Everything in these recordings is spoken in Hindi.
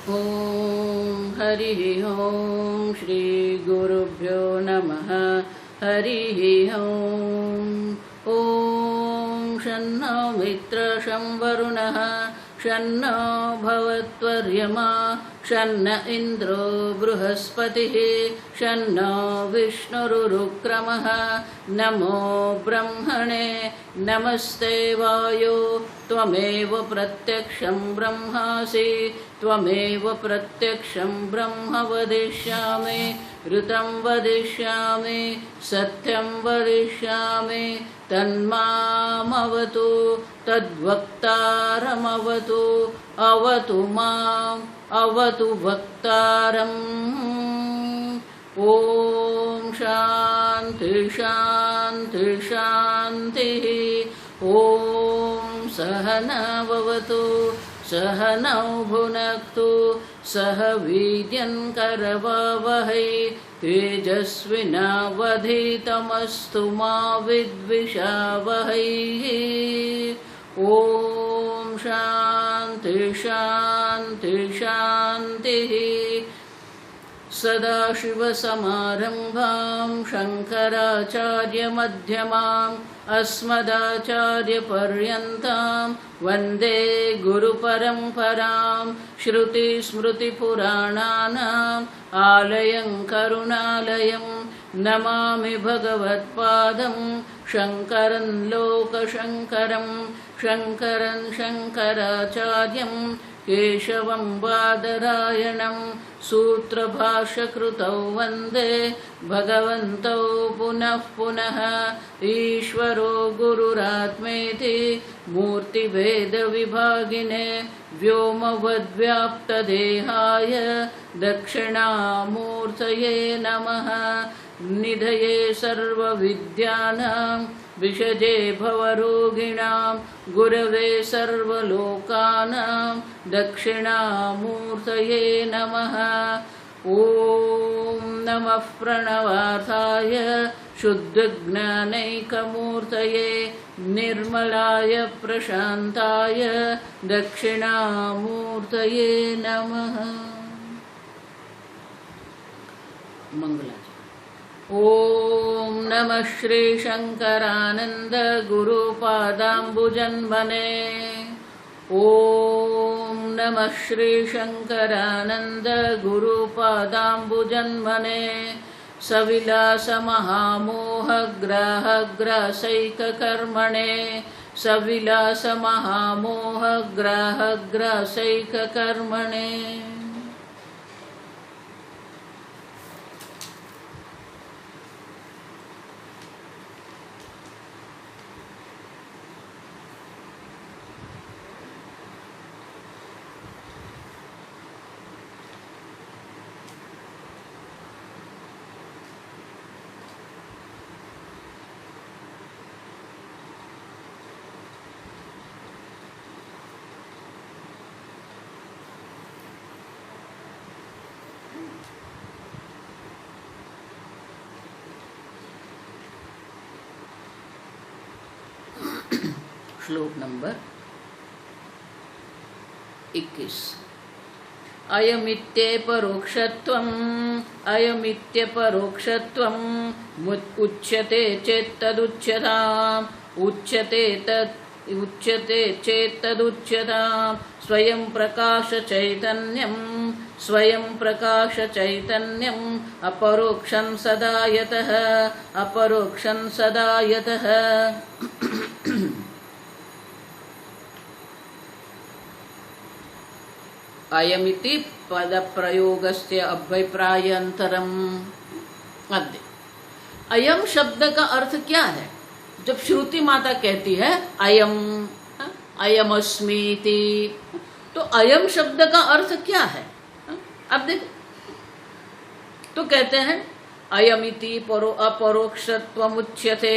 ॐ हरिः ॐ श्री गुरुभ्यो नमः। हरिः ॐ। ॐ शन्नो मित्रः शं वरुणः शन्नो भवत्वर्यमा शन्न इन्द्रो बृहस्पतिः शन्नो विष्णुरुक्रमः। नमो ब्रह्मणे नमस्ते वायो त्वमेव प्रत्यक्षं ब्रह्मासि त्वमेव प्रत्यक्षं ब्रह्म वदिष्यामि ऋतं वदिष्यामि सत्यं वदिष्यामि तन्मामवतु तद्वक्तारमवतु अवतु माम् अवतु वक्तारम्। ॐ शान्ति शान्ति शान्तिः। ॐ सहनाववतु सहनौ भुनक्तु सह वीर्यङ्करवावहै तेजस्विनावधीतमस्तु मा विद्विषावहै। ॐ शान्ति शान्ति शान्तिः। सदाशिवसमारम्भां शङ्कराचार्यमध्यमाम् अस्मदाचार्यपर्यन्तां वन्दे गुरुपरम्परां। श्रुतिस्मृतिपुराणानाम् आलयं करुणालयं नमामि भगवत्पादं शङ्करं लोकशङ्करं शङ्करं शङ्कराचार्यं केशवं बादरायणं सूत्रभाष्यकृतौ वन्दे भगवन्तौ पुनः पुनः। ईश्वरो गुरुरात्मेति मूर्तिभेदविभागिने व्योमवद्व्याप्तदेहाय दक्षिणामूर्तये नमः। निधये सर्वविद्यानां विषजे भवरोगिणां गुरवे सर्वलोकानां दक्षिणामूर्तये नमः। ॐ नमः प्रणवार्थाय शुद्धज्ञानैकमूर्तये निर्मलाय प्रशान्ताय दक्षिणामूर्तये नमः। मंगलाचरण। ॐ नमः श्री शंकरानंद गुरुपादाम्बुजन्मने। ॐ नमः श्री शंकरानंद गुरुपादाम्बुजन्मने। सविलास महामोह ग्राहग्रासैककर्मणे सविलास महामोह ग्राहग्रासैककर्मणे। श्लोक नंबर 21। अयमित्यपरोक्षत्वम् अयमित्यपरोक्षत्वम् उच्यते चेत्तदुच्यताम् उच्यते चेत्तदुच्यताम्। स्वयं प्रकाश चैतन्यम् अपरोक्षं सदा यतः अयमिति पद प्रयोगस्य अभिप्रायंतरम। अद्य अयम शब्द का अर्थ क्या है? जब श्रुति माता कहती है अयम अयमस्मीति, तो अयम शब्द का अर्थ क्या है? अब देखो, तो कहते हैं अयमिति अपरोक्षत्वमुच्यते।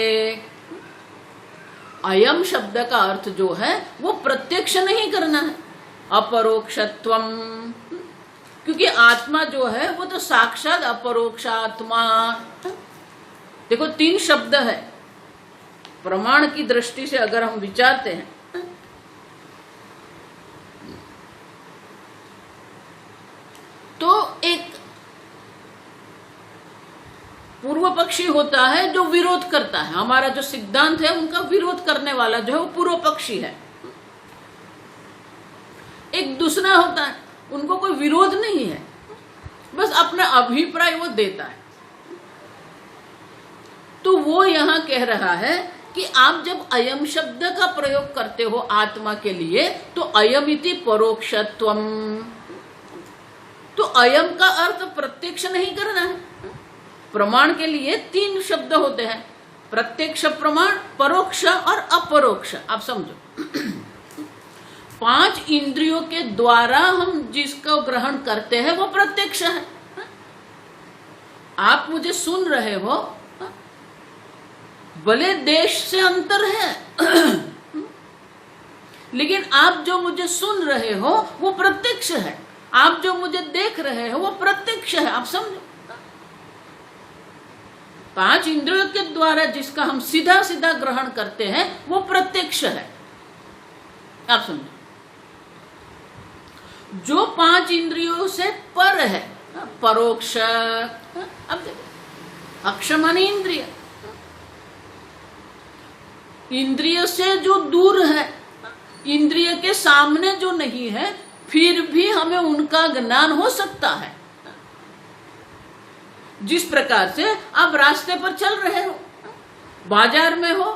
अयम शब्द का अर्थ जो है वो प्रत्यक्ष नहीं करना है, अपरोक्षत्वम, क्योंकि आत्मा जो है वो तो साक्षात अपरोक्षात्मा। देखो 3 शब्द है, प्रमाण की दृष्टि से अगर हम विचारते हैं पूर्व पक्षी होता है जो विरोध करता है, हमारा जो सिद्धांत है उनका विरोध करने वाला जो है वो पूर्व पक्षी है। एक दूसरा होता है, उनको कोई विरोध नहीं है, बस अपना अभिप्राय वो देता है। तो वो यहां कह रहा है कि आप जब अयम शब्द का प्रयोग करते हो आत्मा के लिए तो अयमिति परोक्षत्वम, तो अयम का अर्थ प्रत्यक्ष नहीं करना है। प्रमाण के लिए 3 शब्द होते हैं, प्रत्यक्ष प्रमाण, परोक्ष और अपरोक्ष। आप समझो 5 इंद्रियों के द्वारा हम जिसको ग्रहण करते हैं वो प्रत्यक्ष है। आप मुझे सुन रहे हो, भले देश से अंतर है लेकिन आप जो मुझे सुन रहे हो वो प्रत्यक्ष है, आप जो मुझे देख रहे हो वो प्रत्यक्ष है। आप समझो 5 इंद्रियों के द्वारा जिसका हम सीधा सीधा ग्रहण करते हैं वो प्रत्यक्ष है। आप समझो जो 5 इंद्रियों से पर है परोक्ष। अब देखो अक्ष माने इंद्रिय, इंद्रिय से जो दूर है, इंद्रिय के सामने जो नहीं है, फिर भी हमें उनका ज्ञान हो सकता है। जिस प्रकार से आप रास्ते पर चल रहे हो, बाजार में हो,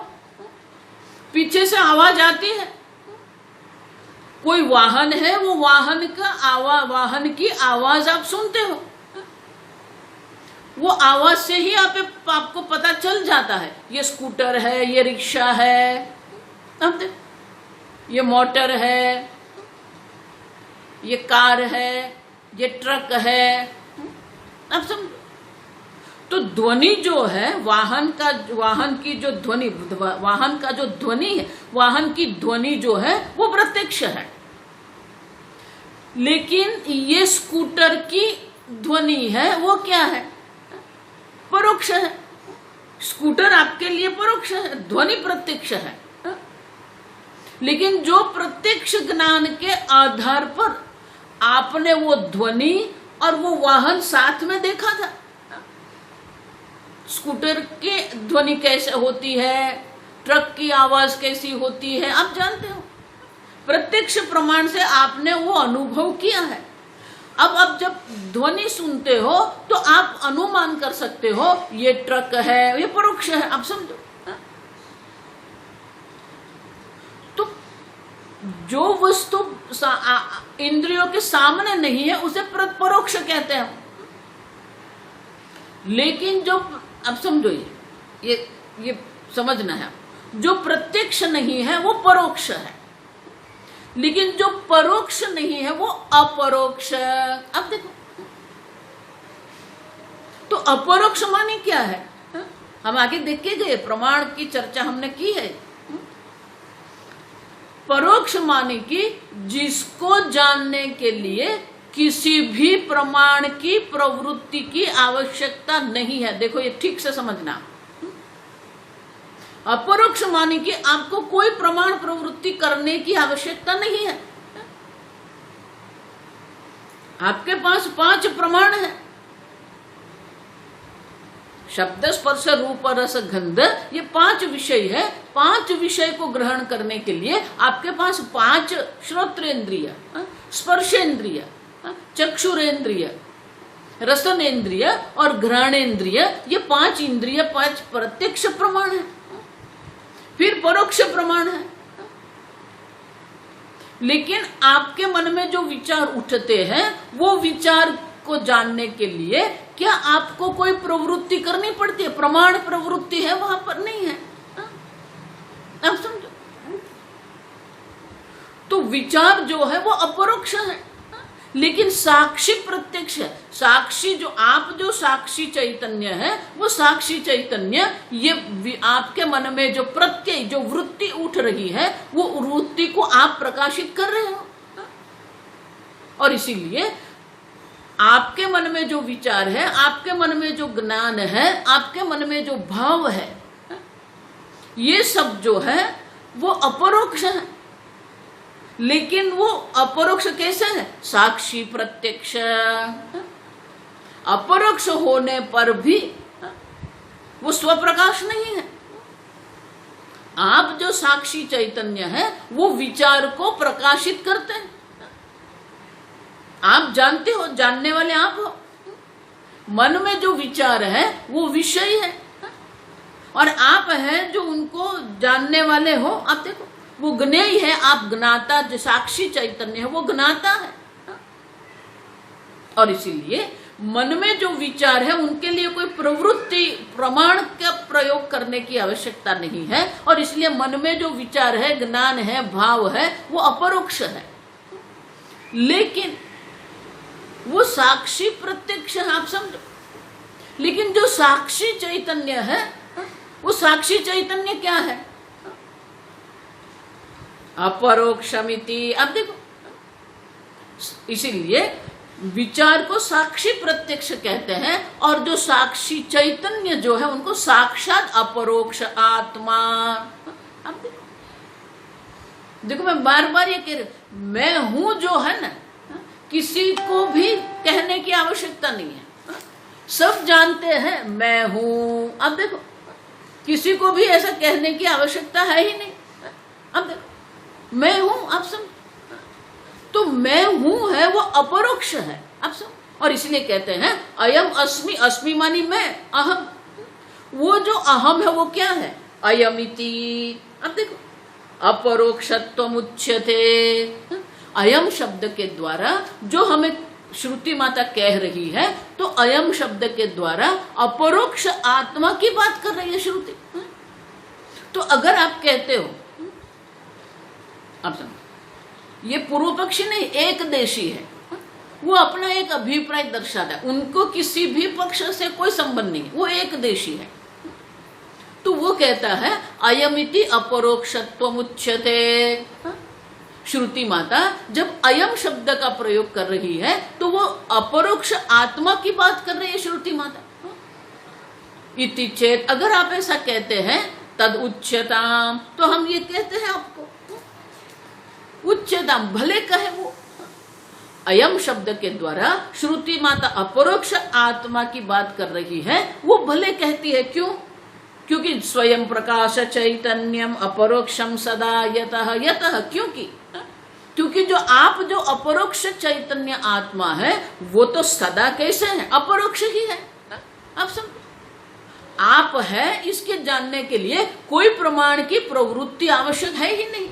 पीछे से आवाज आती है, कोई वाहन है, वो वाहन की आवाज आप सुनते हो, वो आवाज से ही आपको पता चल जाता है ये स्कूटर है, ये रिक्शा है, ये मोटर है, ये कार है, ये ट्रक है। आप समझो तो ध्वनि जो है वाहन का जो ध्वनि है, वाहन की ध्वनि जो है वो प्रत्यक्ष है। लेकिन ये स्कूटर की ध्वनि है वो क्या है? परोक्ष है। स्कूटर आपके लिए परोक्ष है, ध्वनि प्रत्यक्ष है। लेकिन जो प्रत्यक्ष ज्ञान के आधार पर आपने वो ध्वनि और वो वाहन साथ में देखा था, स्कूटर की ध्वनि कैसे होती है, ट्रक की आवाज कैसी होती है, आप जानते हो। प्रत्यक्ष प्रमाण से आपने वो अनुभव किया है। अब जब ध्वनि सुनते हो तो आप अनुमान कर सकते हो ये ट्रक है, ये परोक्ष है। आप समझो तो जो वस्तु इंद्रियों के सामने नहीं है उसे परोक्ष कहते हैं। लेकिन जो अब समझो ये समझना है, जो प्रत्यक्ष नहीं है वो परोक्ष है, लेकिन जो परोक्ष नहीं है वो अपरोक्ष। अब देखो तो अपरोक्ष माने क्या है, हम आगे देख के गए, प्रमाण की चर्चा हमने की है। परोक्ष माने कि जिसको जानने के लिए किसी भी प्रमाण की प्रवृत्ति की आवश्यकता नहीं है। देखो ये ठीक से समझना। अपरोक्ष माने कि आपको कोई प्रमाण प्रवृत्ति करने की आवश्यकता नहीं है। आपके पास 5 प्रमाण है, शब्द स्पर्श रूप रस गंध, ये 5 विषय है। 5 विषय को ग्रहण करने के लिए आपके पास 5 श्रोत्रेंद्रिय, स्पर्शेंद्रिय, चक्षुरेंद्रिय, रसनेन्द्रिय और घ्राणेन्द्रिय, ये 5 इंद्रिय 5 प्रत्यक्ष प्रमाण है। फिर परोक्ष प्रमाण है। लेकिन आपके मन में जो विचार उठते हैं वो विचार को जानने के लिए क्या आपको कोई प्रवृत्ति करनी पड़ती है? प्रमाण प्रवृत्ति है वहां पर नहीं है। आप समझो तो विचार जो है वो अपरोक्ष है, लेकिन साक्षी प्रत्यक्ष है। साक्षी जो साक्षी चैतन्य है वो साक्षी चैतन्य, ये आपके मन में जो प्रत्यय जो वृत्ति उठ रही है वो वृत्ति को आप प्रकाशित कर रहे हो। और इसीलिए आपके मन में जो विचार है, आपके मन में जो ज्ञान है, आपके मन में जो भाव है, ये सब जो है वो अपरोक्ष है। लेकिन वो अपरोक्ष कैसे है? साक्षी प्रत्यक्ष। अपरोक्ष होने पर भी वो स्वप्रकाश नहीं है। आप जो साक्षी चैतन्य है वो विचार को प्रकाशित करते हैं। आप जानते हो, जानने वाले आप हो। मन में जो विचार है वो विषय है और आप हैं जो उनको जानने वाले हो। आप देखो वो ज्ञेय है, आप ज्ञाता, जो साक्षी चैतन्य है वो ज्ञाता है। और इसीलिए मन में जो विचार है उनके लिए कोई प्रवृत्ति प्रमाण का प्रयोग करने की आवश्यकता नहीं है। और इसलिए मन में जो विचार है, ज्ञान है, भाव है, वो अपरोक्ष है। लेकिन वो साक्षी प्रत्यक्ष है, आप समझो। लेकिन जो साक्षी चैतन्य है, वो साक्षी चैतन्य क्या है? अपरोक्षमिति। अब देखो, इसीलिए विचार को साक्षी प्रत्यक्ष कहते हैं और जो साक्षी चैतन्य जो है उनको साक्षात अपरोक्ष आत्मा। अब देखो मैं बार बार ये कह रही हूं, मैं हूं जो है ना, किसी को भी कहने की आवश्यकता नहीं है। सब जानते हैं मैं हूं। अब देखो किसी को भी ऐसा कहने की आवश्यकता है ही नहीं। अब देखो मैं हूं, आप समझ, तो मैं हूं है वो अपरोक्ष है, आप समझ। और इसलिए कहते हैं अयम अस्मि, अस्मि मानी मैं, अहम। वो जो अहम है वो क्या है? अयमिति। अब देखो अपरोक्षत्वम उच्यते। अयम शब्द के द्वारा जो हमें श्रुति माता कह रही है, तो अयम शब्द के द्वारा अपरोक्ष आत्मा की बात कर रही है श्रुति। तो अगर आप कहते हो, आप समझो, ये पूर्व पक्षी नहीं, एक देशी है, वो अपना एक अभिप्राय दर्शाता है, उनको किसी भी पक्ष से कोई संबंध नहीं, वो एक देशी है। तो वो कहता है अयमिति अपरोक्षत्वम उच्यते। श्रुति माता जब अयम शब्द का प्रयोग कर रही है तो वो अपरोक्ष आत्मा की बात कर रही है श्रुति माता। इति चेत, अगर आप ऐसा कहते हैं, तद उच्यताम, तो हम ये कहते हैं आपको उच्चतम, भले कहे वो। अयम शब्द के द्वारा श्रुति माता अपरोक्ष आत्मा की बात कर रही है, वो भले कहती है। क्यों? क्योंकि स्वयं प्रकाश चैतन्यम अपरोक्षम सदा यतः यतः। क्योंकि जो आप जो अपरोक्ष चैतन्य आत्मा है वो तो सदा कैसे है? अपरोक्ष ही है। आप समझो, आप है इसके जानने के लिए कोई प्रमाण की प्रवृत्ति आवश्यक है ही नहीं।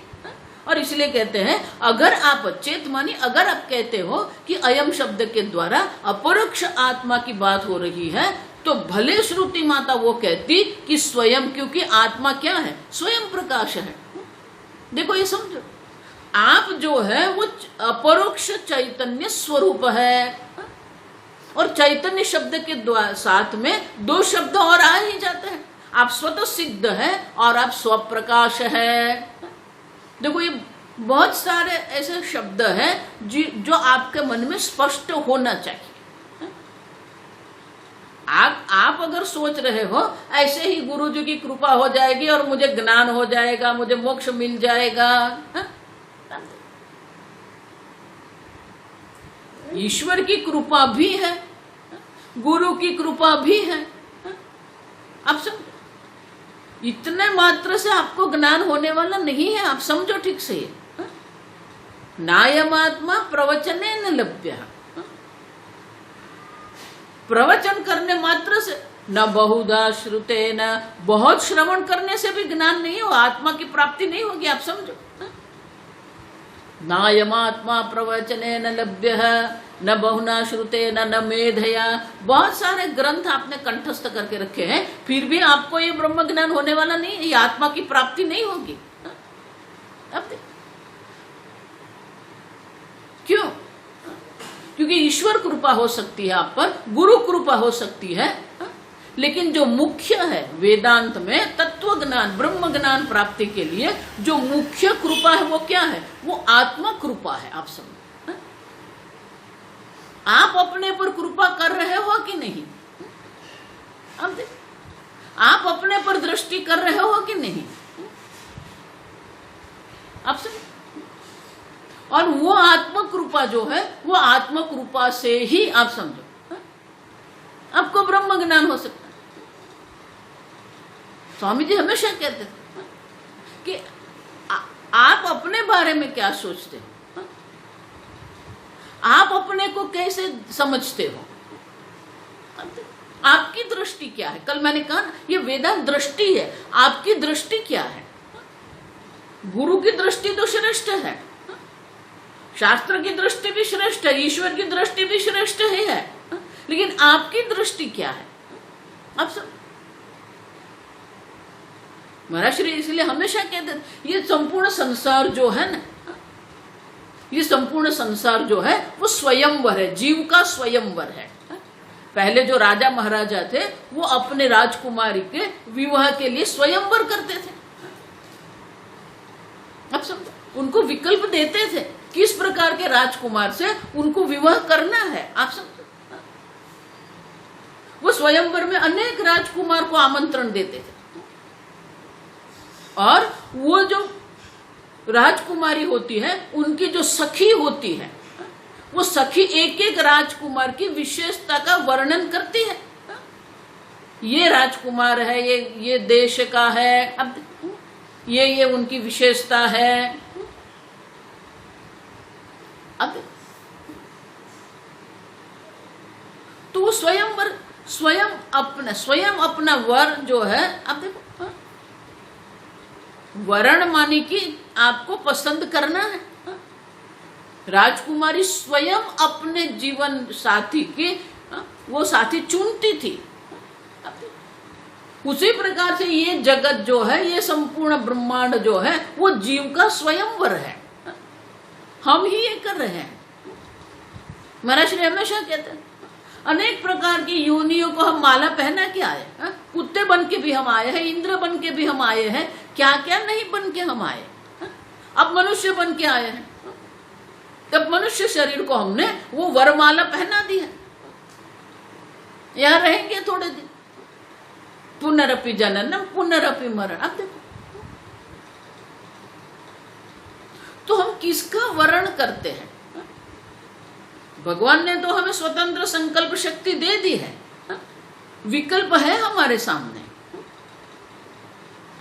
और इसलिए कहते हैं अगर आप चेत मानी, अगर आप कहते हो कि अयम शब्द के द्वारा अपरोक्ष आत्मा की बात हो रही है, तो भले श्रुति माता वो कहती कि स्वयं, क्योंकि आत्मा क्या है? स्वयं प्रकाश है। देखो ये समझो, आप जो है वो अपरोक्ष चैतन्य स्वरूप है। और चैतन्य शब्द के साथ में दो शब्द और आ ही जाते हैं। आप स्वतः सिद्ध है और आप स्वप्रकाश है। देखो ये बहुत सारे ऐसे शब्द हैं जो आपके मन में स्पष्ट होना चाहिए। आप अगर सोच रहे हो ऐसे ही गुरु जी की कृपा हो जाएगी और मुझे ज्ञान हो जाएगा, मुझे मोक्ष मिल जाएगा, ईश्वर की कृपा भी है, गुरु की कृपा भी है। आप समझो, इतने मात्र से आपको ज्ञान होने वाला नहीं है। आप समझो ठीक से, नायमात्मा प्रवचने न लभ्य। प्रवचन करने मात्र से, न बहुधा श्रुते, न बहुत श्रवण करने से भी ज्ञान नहीं हो, आत्मा की प्राप्ति नहीं होगी। आप समझो, नायमात्मा प्रवचने न लभ्य, न बहुना श्रुते न मेधया। बहुत सारे ग्रंथ आपने कंठस्थ करके रखे हैं, फिर भी आपको ये ब्रह्म ज्ञान होने वाला नहीं है, ये आत्मा की प्राप्ति नहीं होगी। अब क्यों? क्योंकि ईश्वर कृपा हो सकती है आप पर, गुरु कृपा हो सकती है, लेकिन जो मुख्य है वेदांत में तत्व ज्ञान, ब्रह्म ज्ञान प्राप्ति के लिए जो मुख्य कृपा है वो क्या है? वो आत्मा कृपा है। आप समझो, आप अपने पर कृपा कर रहे हो कि नहीं? अब देखो, आप अपने पर दृष्टि कर रहे हो कि नहीं? आप समझो, और वो आत्म कृपा जो है वो आत्म कृपा से ही, आप समझो, आपको ब्रह्म ज्ञान हो सकता है। स्वामी जी हमेशा कहते थे कि आप अपने बारे में क्या सोचते हो, आप अपने को कैसे समझते हो, आपकी दृष्टि क्या है। कल मैंने कहा ना, ये वेदांत दृष्टि है, आपकी दृष्टि क्या है। गुरु की दृष्टि तो श्रेष्ठ है, शास्त्र की दृष्टि भी श्रेष्ठ है, ईश्वर की दृष्टि भी श्रेष्ठ ही है, लेकिन आपकी दृष्टि क्या है। आप सब महाराज श्री इसलिए हमेशा कहते हैं, ये संपूर्ण संसार जो है ना, ये संपूर्ण संसार जो है वो स्वयंवर है, जीव का स्वयंवर है। पहले जो राजा महाराजा थे वो अपने राजकुमारी के विवाह के लिए स्वयंवर करते थे। अब समझो, उनको विकल्प देते थे किस प्रकार के राजकुमार से उनको विवाह करना है। आप समझो, वो स्वयंवर में अनेक राजकुमार को आमंत्रण देते थे, और वो जो राजकुमारी होती है उनकी जो सखी होती है, वो सखी एक एक राजकुमार की विशेषता का वर्णन करती है। ये राजकुमार है, ये देश का है, अब ये उनकी विशेषता है। अब तो स्वयं अपना वर जो है, अब देखो, वरण माने कि आपको पसंद करना है। राजकुमारी स्वयं अपने जीवन साथी के वो साथी चुनती थी। उसी प्रकार से ये जगत जो है, ये संपूर्ण ब्रह्मांड जो है, वो जीव का स्वयंवर है, हम ही ये कर रहे हैं। महाराज श्री हमेशा कहते हैं, अनेक प्रकार की योनियों को हम माला पहना के आए, कुत्ते बन के भी हम आए हैं, इंद्र बन के भी हम आए हैं, क्या क्या नहीं बन के हम आए, अब मनुष्य बन के आए हैं। तब मनुष्य शरीर को हमने वो वरमाला पहना दी है, यहां रहेंगे थोड़े दिन, पुनरपि जननम पुनरपि मरण। अब देखो, तो हम किसका वर्ण करते हैं। भगवान ने तो हमें स्वतंत्र संकल्प शक्ति दे दी है, विकल्प है हमारे सामने।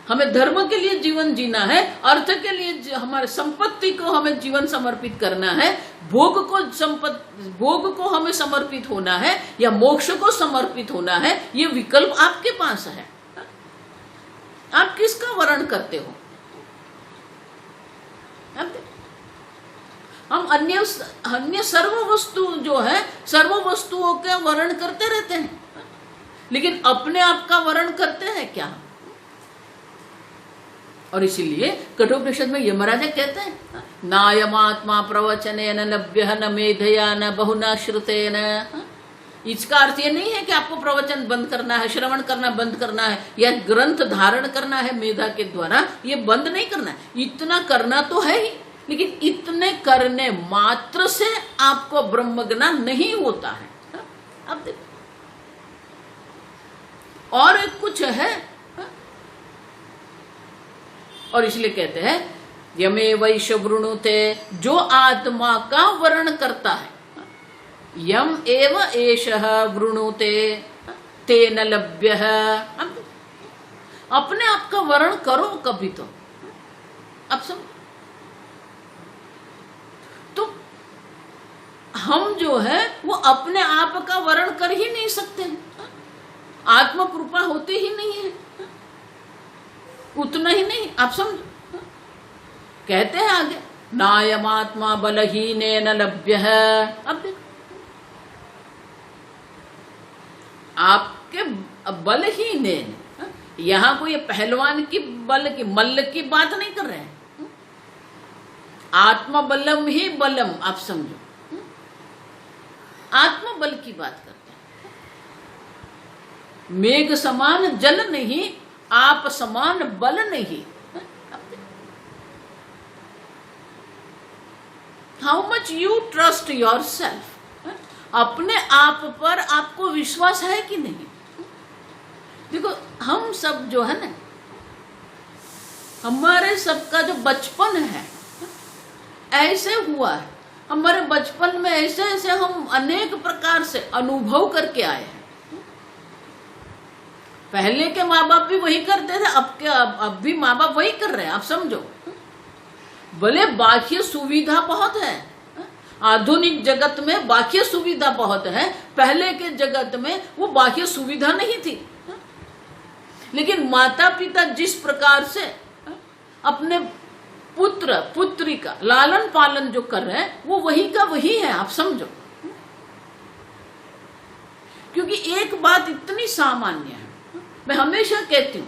हमें धर्म के लिए जीवन जीना है, अर्थ के लिए हमारे संपत्ति को हमें जीवन समर्पित करना है, भोग को हमें समर्पित होना है, या मोक्ष को समर्पित होना है। ये विकल्प आपके पास है, आप किसका वर्ण करते हो। हम अन्य सर्व वस्तु जो है, सर्व वस्तुओं का वर्ण करते रहते हैं, लेकिन अपने आप का वर्ण करते हैं क्या। और इसीलिए कठोपनिषद में यमराजा कहते हैं, नायमात्मा प्रवचने न लभ्य न मेधया न बहुना श्रुतेन। इसका अर्थ ये नहीं है कि आपको प्रवचन बंद करना है, श्रवण करना बंद करना है, या ग्रंथ धारण करना है मेधा के द्वारा, ये बंद नहीं करना है। इतना करना तो है ही, लेकिन इतने करने मात्र से आपको ब्रह्म ज्ञान नहीं होता है। अब देखो, और एक कुछ है, और इसलिए कहते हैं यमे वैश्य वृणुते, जो आत्मा का वर्ण करता है, यम एव एषः वृणुते तेन लभ्यः। अपने आप का वर्ण करो कभी तो। अब सब तो हम जो है वो अपने आप का वर्ण कर ही नहीं सकते, आत्म कृपा होती ही नहीं है, उतना ही नहीं। आप समझो, कहते हैं आगे, नायमात्मा बलहीनेन लभ्यः। अब देखो, आपके बलहीनेन, यहां कोई पहलवान की बल की मल्ल की बात नहीं कर रहे हैं, आत्मबलम ही बलम। आप समझो, आत्मबल की बात करते हैं। मेघ समान जल नहीं, आप समान बल नहीं। How much you trust your self, अपने आप पर आपको विश्वास है कि नहीं। देखो, हम सब जो है ना, हमारे सबका जो बचपन है ऐसे हुआ है, हमारे बचपन में ऐसे ऐसे हम अनेक प्रकार से अनुभव करके आए हैं। पहले के माँ बाप भी वही करते थे, अब भी माँ बाप वही कर रहे हैं। आप समझो, भले बाह्य सुविधा बहुत है, आधुनिक जगत में बाह्य सुविधा बहुत है, पहले के जगत में वो बाह्य सुविधा नहीं थी। लेकिन माता पिता जिस प्रकार से अपने पुत्र पुत्री का लालन पालन जो कर रहे हैं वो वही का वही है। आप समझो, क्योंकि एक बात इतनी सामान्य है, मैं हमेशा कहती हूं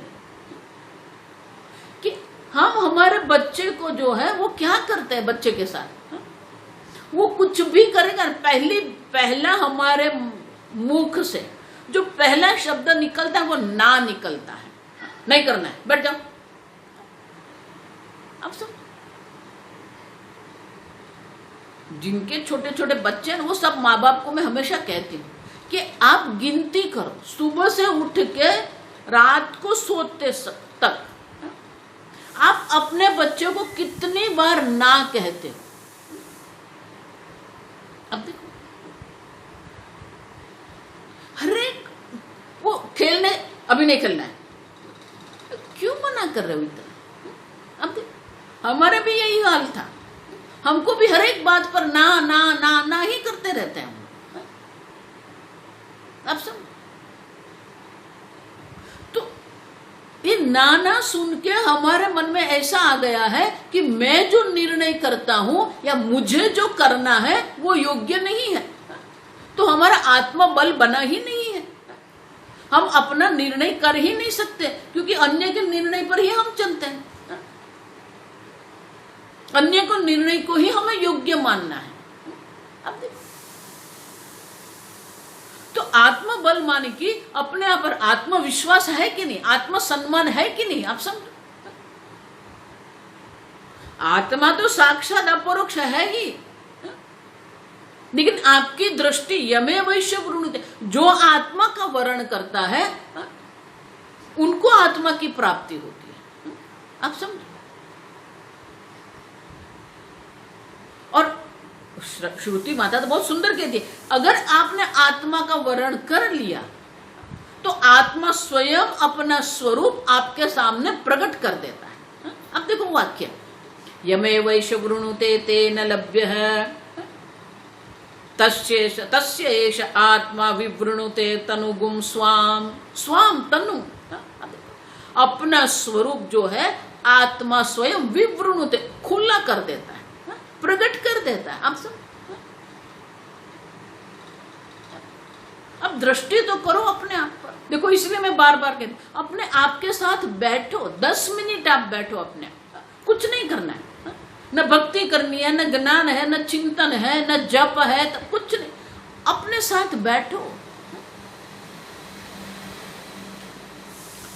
कि हम हमारे बच्चे को जो है वो क्या करते हैं बच्चे के साथ, वो कुछ भी करेगा, पहला हमारे मुख से जो पहला शब्द निकलता है वो ना निकलता है, नहीं करना है, बैठ जाओ। अब सब जिनके छोटे छोटे बच्चे हैं वो सब माँ बाप को मैं हमेशा कहती हूँ कि आप गिनती करो, सुबह से उठ के रात को सोते तक आप अपने बच्चों को कितनी बार ना कहते हो। अब देखो, हर एक वो खेलने अभी नहीं खेलना है, क्यों मना कर रहे हो इतना। अब देखो, हमारा भी यही हाल था, हमको भी हर एक बात पर ना ना ना ना ही करते रहते हैं। अब सब तो ये ना सुन के हमारे मन में ऐसा आ गया है कि मैं जो निर्णय करता हूं या मुझे जो करना है वो योग्य नहीं है, तो हमारा आत्मबल बना ही नहीं है। हम अपना निर्णय कर ही नहीं सकते, क्योंकि अन्य के निर्णय पर ही हम चलते हैं, अन्य को निर्णय को ही हमें योग्य मानना है। अब देखो, तो आत्मबल माने कि अपने आप पर आत्मविश्वास है कि नहीं, आत्मसम्मान है कि नहीं। आप समझो, आत्मा तो साक्षात अपरोक्ष है ही, लेकिन आपकी दृष्टि यमे वैश्य वृणुते, जो आत्मा का वर्ण करता है उनको आत्मा की प्राप्ति होती है। आप समझो, और श्रुति माता तो बहुत सुंदर कहती है, अगर आपने आत्मा का वर्ण कर लिया तो आत्मा स्वयं अपना स्वरूप आपके सामने प्रकट कर देता है। अब देखो वाक्य, यमे वैश्य वृणुते तेन लभ्य है तस्य एष आत्मा विवृणुते तनुगुम स्वाम स्वाम तनु। अपना स्वरूप जो है आत्मा स्वयं विवृणुते खुला कर देता है, प्रकट कर देता है। आप सब अब दृष्टि तो करो अपने आप पर। देखो, इसलिए मैं बार बार कहती हूं, अपने आप के साथ बैठो, 10 मिनट आप बैठो अपने, कुछ नहीं करना है, न भक्ति करनी है, न ज्ञान है, न चिंतन है, न जप है, तो कुछ नहीं, अपने साथ बैठो।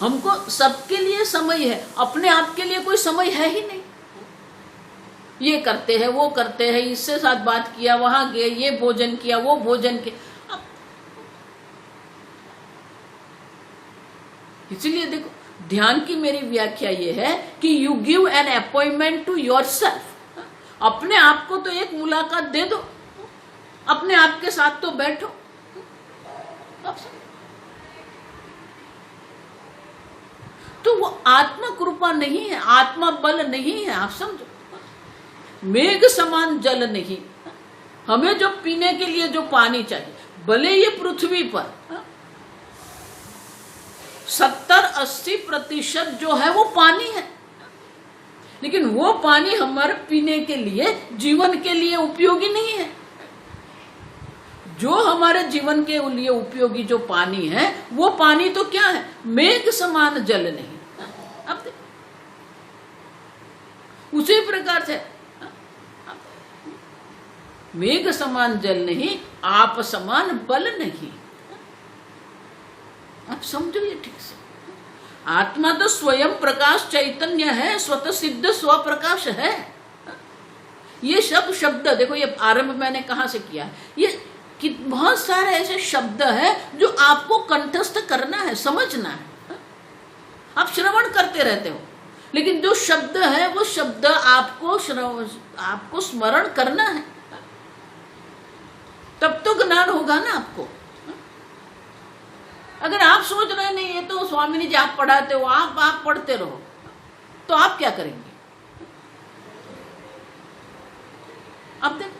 हमको सबके लिए समय है, अपने आप के लिए कोई समय है ही नहीं। ये करते हैं, वो करते हैं, इससे साथ बात किया, वहां गए, ये भोजन किया, वो भोजन किया। इसलिए देखो, ध्यान की मेरी व्याख्या ये है कि you give an appointment to yourself. अपने आप को तो एक मुलाकात दे दो, अपने आप के साथ तो बैठो। तो वो आत्मा कृपा नहीं है, आत्मा बल नहीं है। आप समझो, मेघ समान जल नहीं, हमें जो पीने के लिए जो पानी चाहिए, भले ये पृथ्वी पर 70-80% जो है वो पानी है, लेकिन वो पानी हमारे पीने के लिए, जीवन के लिए उपयोगी नहीं है। जो हमारे जीवन के लिए उपयोगी जो पानी है वो पानी तो क्या है, मेघ समान जल नहीं। अब उसी प्रकार से मेघ समान जल नहीं, आप समान बल नहीं। आप समझो ये ठीक से, आत्मा तो स्वयं प्रकाश चैतन्य है, स्वतः सिद्ध स्वप्रकाश है। ये सब शब्द देखो, ये आरंभ मैंने कहां से किया, ये कि बहुत सारे ऐसे शब्द है जो आपको कंठस्थ करना है, समझना है। आप श्रवण करते रहते हो, लेकिन जो शब्द है वो शब्द आपको स्मरण करना है, तब तो ज्ञान होगा ना आपको। अगर आप सोच रहे नहीं ये तो स्वामी जी आप पढ़ाते हो, आप पढ़ते रहो, तो आप क्या करेंगे? अब देखो,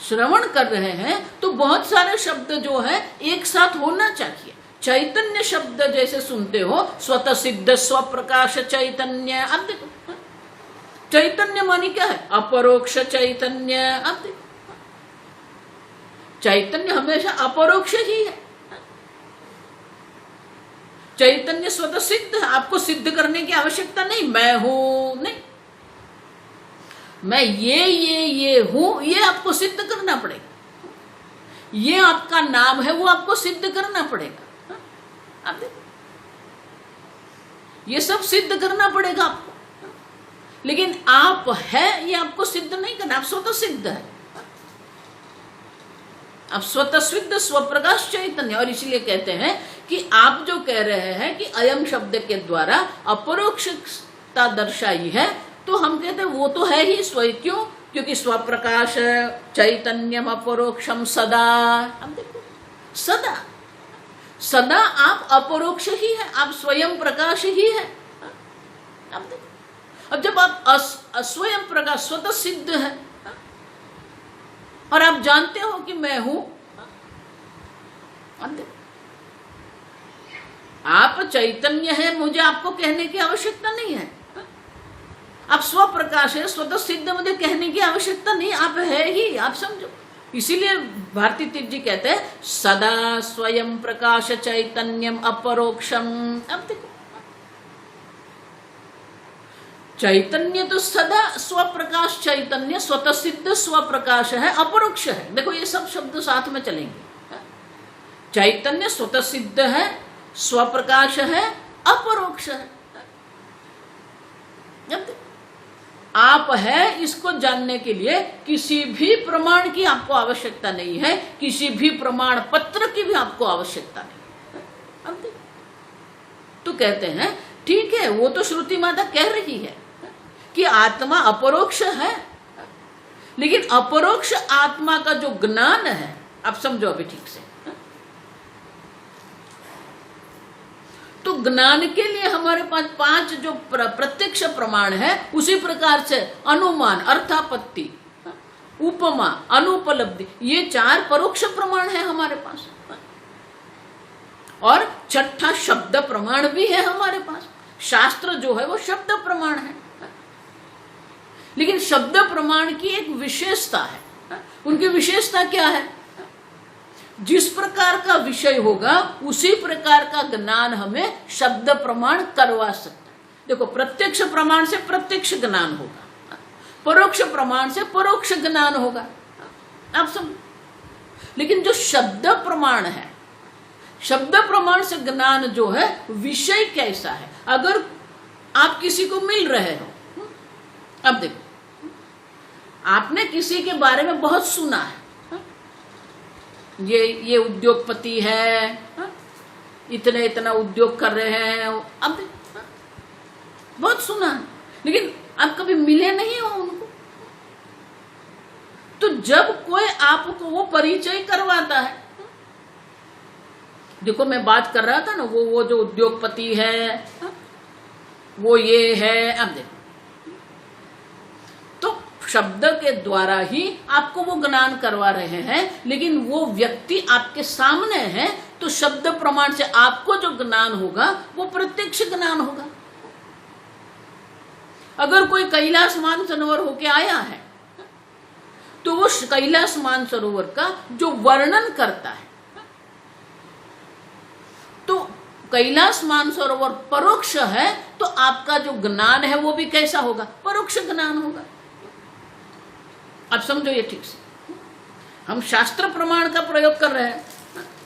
श्रवण कर रहे हैं तो बहुत सारे शब्द जो है एक साथ होना चाहिए। चैतन्य शब्द जैसे सुनते हो, स्वतः सिद्ध, स्वप्रकाश चैतन्य। अब देखो, चैतन्य मानी क्या है? अपरोक्ष चैतन्य। अब देखो, चैतन्य हमेशा अपरोक्ष ही है। चैतन्य स्वतः सिद्ध है, आपको सिद्ध करने की आवश्यकता नहीं, मैं हूं नहीं, मैं ये हूं, ये आपको सिद्ध करना पड़ेगा। ये आपका नाम है, वो आपको सिद्ध करना पड़ेगा। आप देखो, ये सब सिद्ध करना पड़ेगा आपको, लेकिन आप है ये आपको सिद्ध नहीं करना, आप स्वतः सिद्ध है, आप स्वतः सिद्ध स्वप्रकाश चैतन्य। और इसलिए कहते हैं कि आप जो कह रहे हैं कि अयम शब्द के द्वारा अपरोक्षता दर्शाई है, तो हम कहते हैं वो तो है ही स्वयं। क्यों? क्योंकि स्वप्रकाश चैतन्यम अपरोक्षम सदा। अब देखो, सदा सदा आप अपरोक्ष ही है, आप स्वयं प्रकाश ही है। अब देखो, अब जब आप स्वयं प्रकाश स्वतः सिद्ध है और आप जानते हो कि मैं हूं, अब देखो, आप चैतन्य है, मुझे आपको कहने की आवश्यकता नहीं है। आप स्वप्रकाश है, स्वतः सिद्ध, मुझे कहने की आवश्यकता नहीं, आप है ही, आप समझो। इसीलिए भारती तीर्थ जी कहते हैं सदा स्वयं प्रकाश चैतन्यम अपरोक्षम। अब देखो, चैतन्य तो सदा स्वप्रकाश चैतन्य, स्वतः सिद्ध स्वप्रकाश है, अपरोक्ष है। देखो, ये सब शब्द साथ में चलेंगे। चैतन्य स्वतः सिद्ध है, स्वप्रकाश है, अपरोक्ष है। आप है इसको जानने के लिए किसी भी प्रमाण की आपको आवश्यकता नहीं है, किसी भी प्रमाण पत्र की भी आपको आवश्यकता नहीं। तो कहते हैं ठीक है, वो तो श्रुति माता कह रही है कि आत्मा अपरोक्ष है, लेकिन अपरोक्ष आत्मा का जो ज्ञान है, आप समझो अभी ठीक से, तो ज्ञान के लिए हमारे पास 5 जो प्रत्यक्ष प्रमाण है, उसी प्रकार से अनुमान, अर्थापत्ति, उपमा, अनुपलब्धि, ये 4 परोक्ष प्रमाण है हमारे पास। और छठा शब्द प्रमाण भी है हमारे पास। शास्त्र जो है वो शब्द प्रमाण है, लेकिन शब्द प्रमाण की एक विशेषता है। उनकी विशेषता क्या है? जिस प्रकार का विषय होगा उसी प्रकार का ज्ञान हमें शब्द प्रमाण करवा सकता है। देखो, प्रत्यक्ष प्रमाण से प्रत्यक्ष ज्ञान होगा, परोक्ष प्रमाण से परोक्ष ज्ञान होगा, आप समझ। लेकिन जो शब्द प्रमाण है, शब्द प्रमाण से ज्ञान जो है विषय कैसा है। अगर आप किसी को मिल रहे हो, अब देखो, आपने किसी के बारे में बहुत सुना है, ये उद्योगपति है, इतना उद्योग कर रहे हैं, अब बहुत सुना है, लेकिन आप कभी मिले नहीं हो उनको। तो जब कोई आपको वो परिचय करवाता है, देखो मैं बात कर रहा था ना, वो जो उद्योगपति है, वो ये है, अब देखो, शब्द के द्वारा ही आपको वो ज्ञान करवा रहे हैं, लेकिन वो व्यक्ति आपके सामने है, तो शब्द प्रमाण से आपको जो ज्ञान होगा वो प्रत्यक्ष ज्ञान होगा। अगर कोई कैलाश मानसरोवर होके आया है, तो वो कैलाश मानसरोवर का जो वर्णन करता है, तो कैलाश मानसरोवर परोक्ष है, तो आपका जो ज्ञान है वो भी कैसा होगा? परोक्ष ज्ञान होगा। आप समझो ये ठीक से। हम शास्त्र प्रमाण का प्रयोग कर रहे हैं,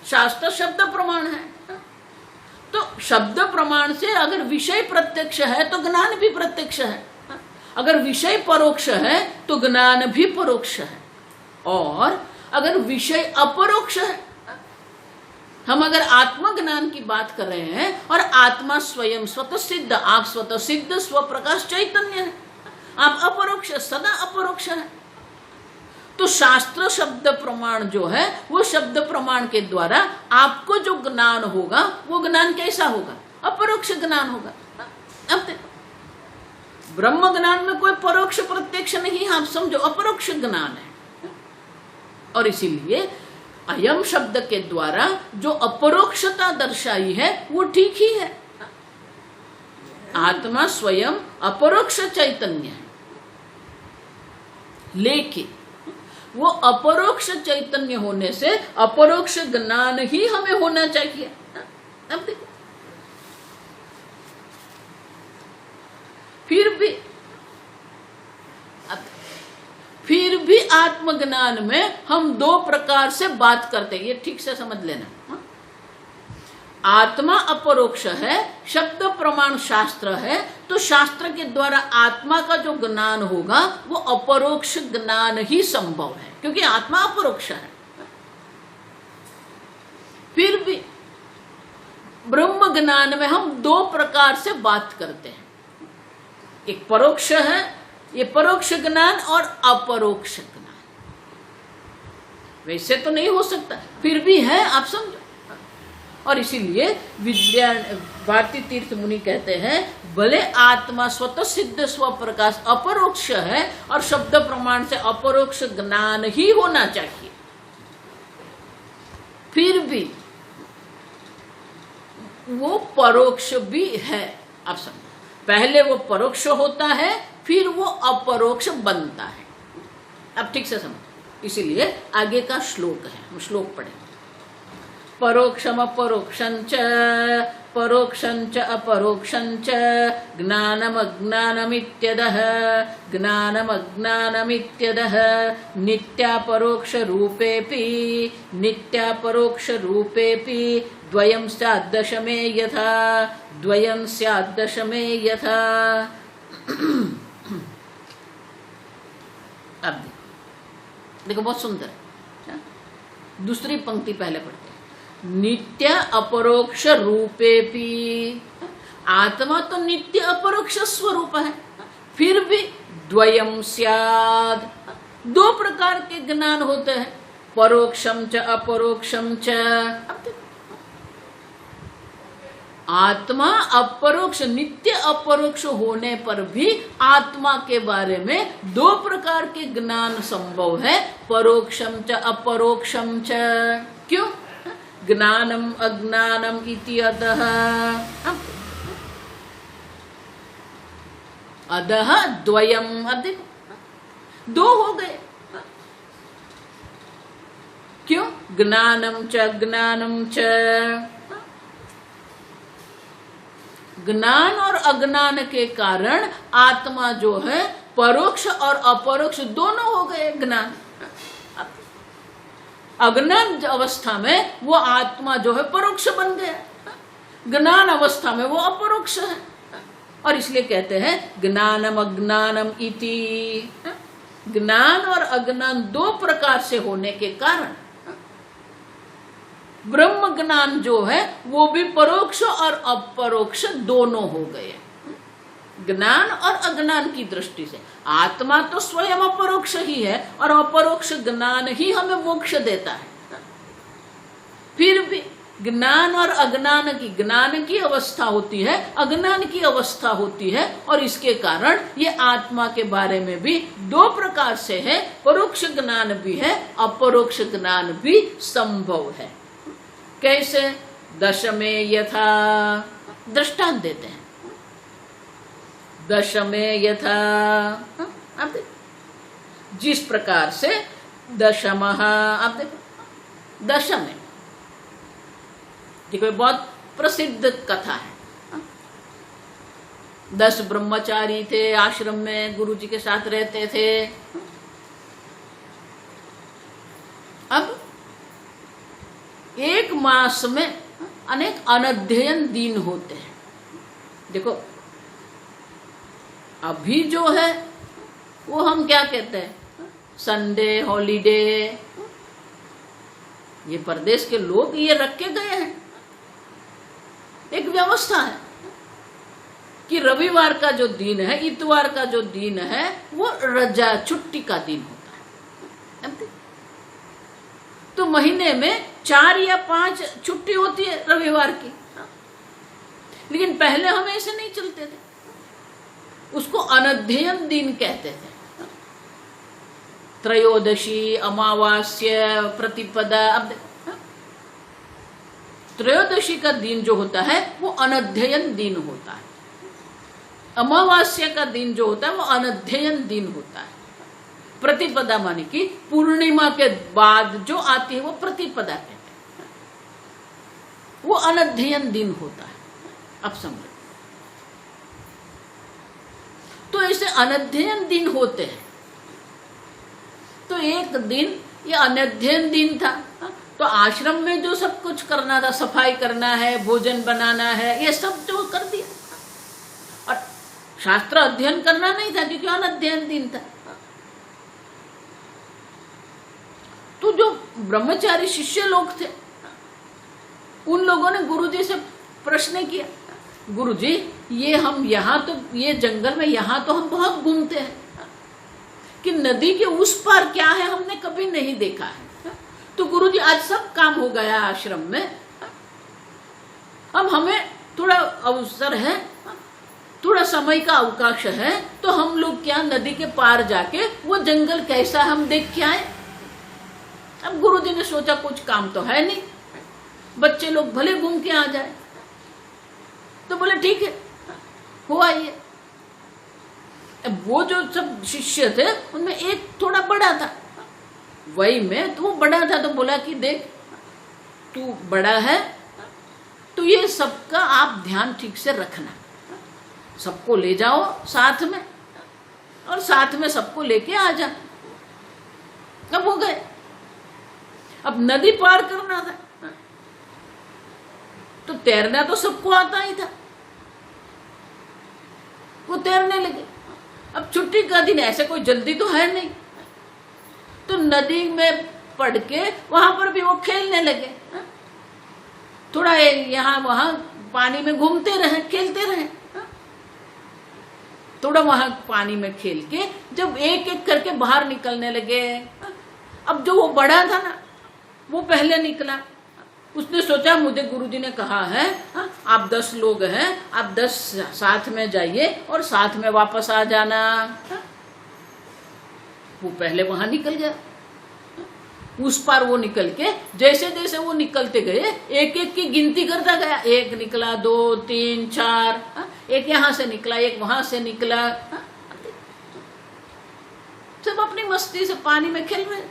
शास्त्र शब्द प्रमाण है, तो शब्द प्रमाण से अगर विषय प्रत्यक्ष है तो ज्ञान भी प्रत्यक्ष है, अगर विषय परोक्ष है तो ज्ञान भी परोक्ष है। और अगर विषय अपरोक्ष है, हम अगर आत्मज्ञान की बात कर रहे हैं और आत्मा स्वयं स्वतः सिद्ध, आप स्वतः सिद्ध स्वप्रकाश चैतन्य है, आप अपरोक्ष, सदा अपरोक्ष है, तो शास्त्र शब्द प्रमाण जो है वो शब्द प्रमाण के द्वारा आपको जो ज्ञान होगा वो ज्ञान कैसा होगा? अपरोक्ष ज्ञान होगा। अब देखो ब्रह्म ज्ञान में कोई परोक्ष प्रत्यक्ष नहीं, आप समझो अपरोक्ष ज्ञान है। और इसीलिए अयम शब्द के द्वारा जो अपरोक्षता दर्शाई है वो ठीक ही है। आत्मा स्वयं अपरोक्ष चैतन्य है, लेकिन वो अपरोक्ष चैतन्य होने से अपरोक्ष ज्ञान ही हमें होना चाहिए। अब देखो फिर भी आत्मज्ञान में हम दो प्रकार से बात करते हैं, ये ठीक से समझ लेना। आत्मा अपरोक्ष है, शब्द प्रमाण शास्त्र है, तो शास्त्र के द्वारा आत्मा का जो ज्ञान होगा वो अपरोक्ष ज्ञान ही संभव है, क्योंकि आत्मा अपरोक्ष है। फिर भी ब्रह्म ज्ञान में हम दो प्रकार से बात करते हैं, एक परोक्ष है, ये परोक्ष ज्ञान, और अपरोक्ष ज्ञान। वैसे तो नहीं हो सकता, फिर भी है, आप समझो। और इसीलिए भारती तीर्थ मुनि कहते हैं भले आत्मा स्वतः सिद्ध स्व प्रकाश अपरोक्ष है और शब्द प्रमाण से अपरोक्ष ज्ञान ही होना चाहिए, फिर भी वो परोक्ष भी है। आप समझो, पहले वो परोक्ष होता है, फिर वो अपरोक्ष बनता है। अब ठीक से समझो, इसीलिए आगे का श्लोक है, हम श्लोक पढ़ेंगे। परोक्षम अपरोक्षंच परोक्षंच अपरोक्षंच ज्ञानम अज्ञानमित्यदः ज्ञानम अज्ञानमित्यदः नित्यापरोक्ष रूपेपि नित्यापरोक्ष रूपेपि द्वयं स्याद्दशमे यथा द्वयं स्याद्दशमे यथा। अब देखो बहुत सुंदर है। दूसरी पंक्ति पहले पढ़ते हैं। नित्य अपरोक्ष रूपेपि, आत्मा तो नित्य अपरोक्ष स्वरूप है, फिर भी द्वयं स्याद, दो प्रकार के ज्ञान होते हैं, परोक्षम च अपरोक्षम च। आत्मा अपरोक्ष नित्य अपरोक्ष होने पर भी आत्मा के बारे में दो प्रकार के ज्ञान संभव है, परोक्षम च अपरोक्षम च। क्यों? ज्ञानम अज्ञानम इति अतः, अतः द्वयम, अधिक दो हो गए। क्यों? ज्ञानम च अज्ञानम च, ज्ञान और अज्ञान के कारण आत्मा जो है परोक्ष और अपरोक्ष दोनों हो गए। ज्ञान अज्ञान अवस्था में वो आत्मा जो है परोक्ष बन गया, ज्ञान अवस्था में वो अपरोक्ष है। और इसलिए कहते हैं ज्ञानम अज्ञानम इति। ज्ञान और अज्ञान दो प्रकार से होने के कारण ब्रह्म ज्ञान जो है वो भी परोक्ष और अपरोक्ष दोनों हो गए, ज्ञान और अज्ञान की दृष्टि से। आत्मा तो स्वयं अपरोक्ष ही है और अपरोक्ष ज्ञान ही हमें मोक्ष देता है। फिर भी ज्ञान और अज्ञान की, ज्ञान की अवस्था होती है, अज्ञान की अवस्था होती है, और इसके कारण ये आत्मा के बारे में भी दो प्रकार से है, परोक्ष ज्ञान भी है, अपरोक्ष ज्ञान भी संभव है। कैसे? दशमे यथा, दृष्टांत देते हैं। दशमे यथा, आप देखो जिस प्रकार से दशमः, आप देखो दशमे, देखो बहुत प्रसिद्ध कथा है। 10 ब्रह्मचारी थे, आश्रम में गुरु जी के साथ रहते थे। अब एक मास में अनेक अनध्ययन दिन होते हैं। देखो अभी जो है वो हम क्या कहते हैं, संडे, हॉलीडे, ये प्रदेश के लोग ये रख के गए हैं। एक व्यवस्था है कि रविवार का जो दिन है, इतवार का जो दिन है, वो रजा छुट्टी का दिन होता है। तो महीने में 4 या 5 छुट्टी होती है रविवार की। लेकिन पहले हम ऐसे नहीं चलते थे, उसको अनध्ययन दिन कहते थे। त्रयोदशी, अमावास्या, प्रतिपदा। अब त्रयोदशी का दिन जो होता है वो अनध्ययन दिन होता है, अमावास्या का दिन जो होता है वो अनध्ययन दिन होता है। प्रतिपदा माने कि पूर्णिमा के बाद जो आती है वो प्रतिपदा कहते हैं, वो अनध्ययन दिन होता है। अब समझो, तो ऐसे अनध्ययन दिन होते हैं। तो एक दिन ये अनध्ययन दिन था, तो आश्रम में जो सब कुछ करना था, सफाई करना है, भोजन बनाना है, ये सब जो कर दिया। और शास्त्र अध्ययन करना नहीं था क्योंकि अनध्ययन दिन था। तो जो ब्रह्मचारी शिष्य लोग थे, उन लोगों ने गुरुजी से प्रश्न किया, गुरुजी ये हम यहाँ तो ये जंगल में यहाँ तो हम बहुत घूमते हैं कि नदी के उस पार क्या है हमने कभी नहीं देखा है। तो गुरुजी आज सब काम हो गया आश्रम में, अब हमें थोड़ा अवसर है, थोड़ा समय का अवकाश है, तो हम लोग क्या नदी के पार जाके वो जंगल कैसा हम देख के आए। अब गुरुजी ने सोचा कुछ काम तो है नहीं, बच्चे लोग भले घूम के आ जाए, तो बोले ठीक है हो आइए। अब वो जो सब शिष्य थे उनमें एक थोड़ा बड़ा था, वही में तो वो बड़ा था, तो बोला कि देख तू बड़ा है तो ये सबका आप ध्यान ठीक से रखना, सबको ले जाओ साथ में और साथ में सबको लेके आ जा। कब हो गए, अब नदी पार करना था, तो तैरना तो सबको आता ही था, वो तैरने लगे। अब छुट्टी का दिन, ऐसे कोई जल्दी तो है नहीं, तो नदी में पड़ के वहां पर भी वो खेलने लगे। थोड़ा यहाँ वहां पानी में घूमते रहे, खेलते रहे, थोड़ा वहां पानी में खेल के जब एक एक करके बाहर निकलने लगे। अब जो वो बड़ा था ना, वो पहले निकला। उसने सोचा मुझे गुरुजी ने कहा है आप 10 लोग हैं, आप 10 साथ में जाइए और साथ में वापस आ जाना। वो पहले वहां निकल गया, उस पार वो निकल के जैसे जैसे वो निकलते गए एक एक की गिनती करता गया, 1 निकला, 2, 3, 4, एक यहां से निकला, एक वहां से निकला। सब अपनी मस्ती से पानी में खेल रहे,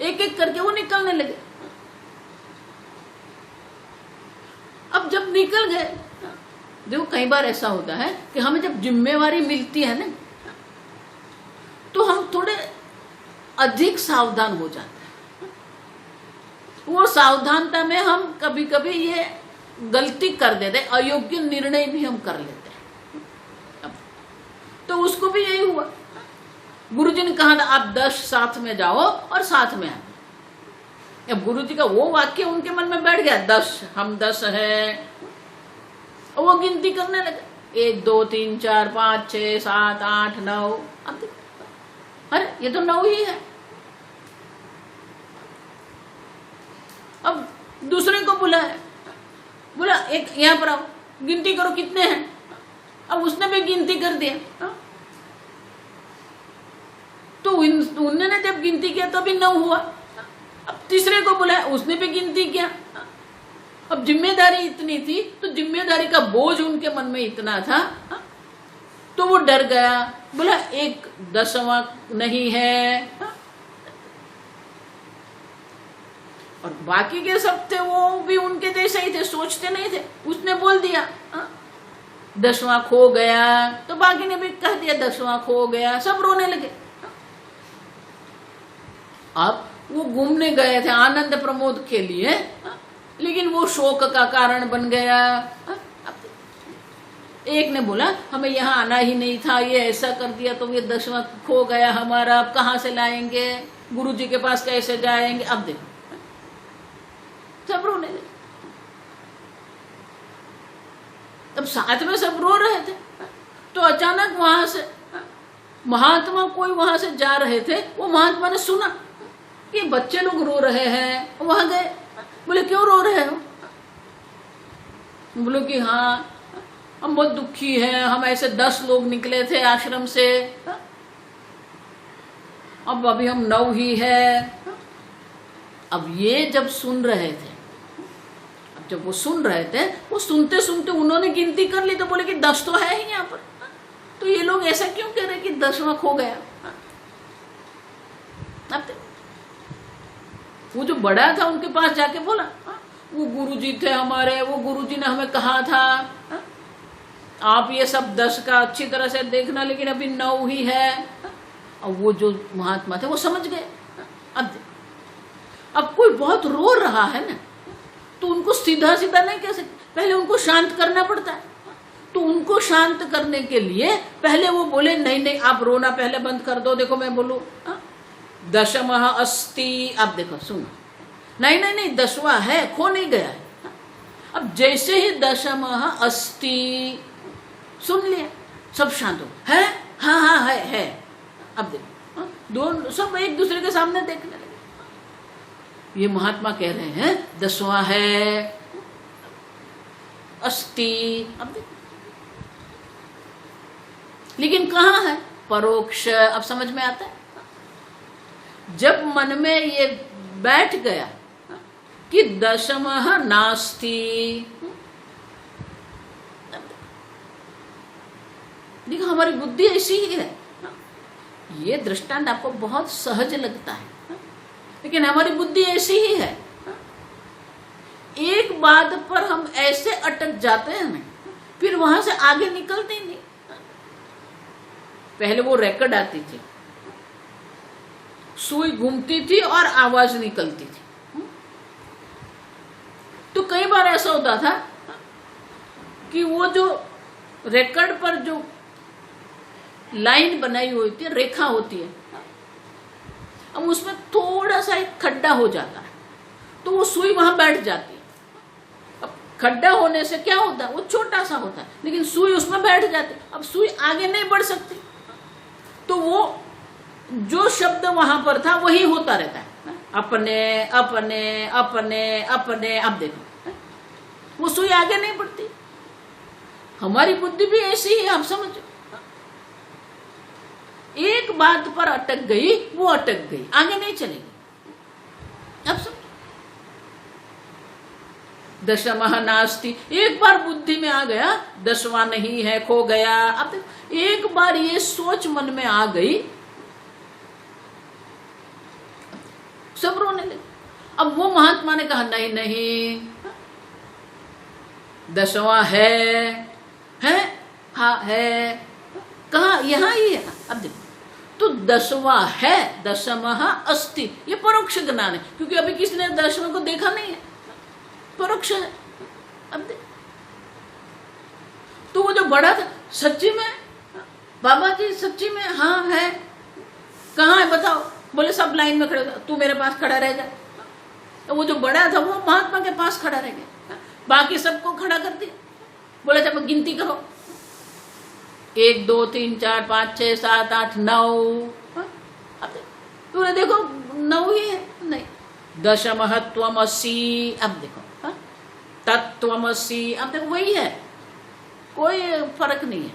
एक एक करके वो निकलने लगे। अब जब निकल गए, देखो कई बार ऐसा होता है कि हमें जब जिम्मेवारी मिलती है ना, तो हम थोड़े अधिक सावधान हो जाते हैं। वो सावधानता में हम कभी कभी ये गलती कर देते, अयोग्य निर्णय भी हम कर लेते हैं। तो उसको भी यही हुआ, गुरुजी ने कहा था आप 10 साथ में जाओ और साथ में आए। अब गुरुजी का वो वाक्य उनके मन में बैठ गया, 10 हम 10 हैं, और वो गिनती करने लगे, 1, 2, 3, 4, 5, 6, 7, 8, 9। अब अरे ये तो 9 ही है। अब दूसरे को बुलाया, बोला एक यहाँ पर आओ, गिनती करो कितने हैं। अब उसने भी गिनती कर दिया, तो उन्होंने जब गिनती किया तो भी 9 हुआ। अब तीसरे को बुलाया, उसने भी गिनती किया। अब जिम्मेदारी इतनी थी, तो जिम्मेदारी का बोझ उनके मन में इतना था, तो वो डर गया, बोला 1 10वां नहीं है। और बाकी के सब थे वो भी उनके जैसे ही थे, सोचते नहीं थे। उसने बोल दिया 10वां खो गया, तो बाकी ने भी कह दिया 10वां खो गया, सब रोने लगे। अब वो घूमने गए थे आनंद प्रमोद के लिए, लेकिन वो शोक का कारण बन गया। एक ने बोला हमें यहाँ आना ही नहीं था, ये ऐसा कर दिया, तो ये 10वां खो गया हमारा, अब कहाँ से लाएंगे, गुरुजी के पास कैसे जाएंगे। अब देखो सब रोने लगे। तब साथ में सब रो रहे थे, तो अचानक वहां से महात्मा कोई वहां से जा रहे थे, वो महात्मा ने सुना कि बच्चे लोग रो रहे हैं, वहां गए, बोले क्यों रो रहे हो? बोलो कि हाँ हम बहुत दुखी हैं, हम ऐसे 10 लोग निकले थे आश्रम से, अब अभी हम 9 ही है। अब ये जब सुन रहे थे, अब जब वो सुन रहे थे, वो सुनते सुनते उन्होंने गिनती कर ली, तो बोले कि 10 तो है ही यहाँ पर। तो ये लोग ऐसा क्यों कह रहे कि 10वां खो गया? अब वो जो बड़ा था उनके पास जाके बोला, वो गुरुजी थे हमारे, वो गुरुजी ने हमें कहा था आप ये सब 10 का अच्छी तरह से देखना, लेकिन अभी 9 ही है। अब वो जो महात्मा थे वो समझ गए। अब कोई बहुत रो रहा है ना, तो उनको सीधा सीधा नहीं कह सकते, पहले उनको शांत करना पड़ता है। तो उनको शांत करने के लिए पहले वो बोले नहीं नहीं आप रोना पहले बंद कर दो, देखो मैं बोलूं 10वां अस्ति, अब देखो सुनो, नहीं नहीं नहीं 10वां है, खो नहीं गया है। अब जैसे ही 10वां अस्ति सुन लिया, सब शांत हो, है हाँ हाँ है। अब देखो दोनों सब एक दूसरे के सामने देखने लगे। ये महात्मा कह रहे हैं 10वां है अस्ति, अब देखो लेकिन कहाँ है? परोक्ष। अब समझ में आता है, जब मन में ये बैठ गया कि 10वां नास्ति, देखो हमारी बुद्धि ऐसी ही है। ये दृष्टांत आपको बहुत सहज लगता है, लेकिन हमारी बुद्धि ऐसी ही है। एक बात पर हम ऐसे अटक जाते हैं ना, फिर वहां से आगे निकलते ही नहीं। पहले वो रेकॉर्ड आती थी, सुई घूमती थी और आवाज निकलती थी। तो कई बार ऐसा होता था कि वो जो रेकॉर्ड पर जो लाइन बनाई हुई थी, रेखा होती है, अब उसमें थोड़ा सा एक खड्डा हो जाता है, तो वो सुई वहां बैठ जाती है। अब खड्डा होने से क्या होता है, वो छोटा सा होता है, लेकिन सुई उसमें बैठ जाती है। अब सुई आगे नहीं बढ़ सकती, तो वो जो शब्द वहां पर था वही होता रहता है, अपने अपने अपने अपने। अब देखो वो सुई आगे नहीं बढ़ती। हमारी बुद्धि भी ऐसी ही, आप समझो, एक बात पर अटक गई, वो अटक गई, आगे नहीं चलेगी। अब समझो 10वां नास्ति, एक बार बुद्धि में आ गया 10वां नहीं है, खो गया। अब एक बार ये सोच मन में आ गई, सब रोने लगे। अब वो महात्मा ने कहा नहीं नहीं 10वां है हाँ है, कहा यहाँ ही है। अब देखो तो 10वां है, 10वां अस्ति, ये परोक्ष ज्ञान है, क्योंकि अभी किसी ने 10वां को देखा नहीं है, परोक्ष है। अब देख, तो वो जो बड़ा था, सच्ची में बाबा जी सच्ची में हाँ है, कहाँ है बताओ? बोले सब लाइन में खड़े, तू मेरे पास खड़ा रह जा। तो वो जो बड़ा था वो महात्मा के पास खड़ा रह गया, बाकी सबको खड़ा कर दिया। बोले जब गिनती करो, 1 2 3 4 5 6 7 8 9। अब तूने देखो 9 ही है, नहीं 10वां त्वमसि। अब देखो तत्त्वमसि, अब देखो वही है, कोई फर्क नहीं है।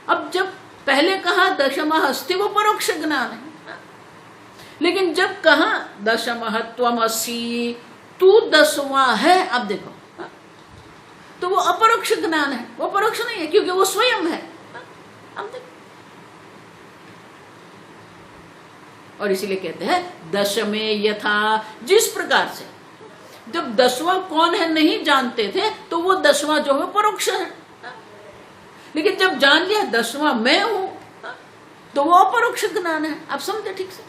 अब जब पहले कहा 10वां अस्ति, वो परोक्ष ज्ञान है, लेकिन जब कहा 10वां त्वमसि, तू 10वां है, अब देखो तो वो अपरोक्ष ज्ञान है, वो परोक्ष नहीं है, क्योंकि वो स्वयं है। अब देखो, और इसीलिए कहते हैं 10 में यथा, जिस प्रकार से जब 10वां कौन है नहीं जानते थे, तो वो 10वां जो है परोक्ष है, लेकिन जब जान लिया 10वां मैं हूं, तो वो अपरोक्ष ज्ञान है। आप समझे ठीक से?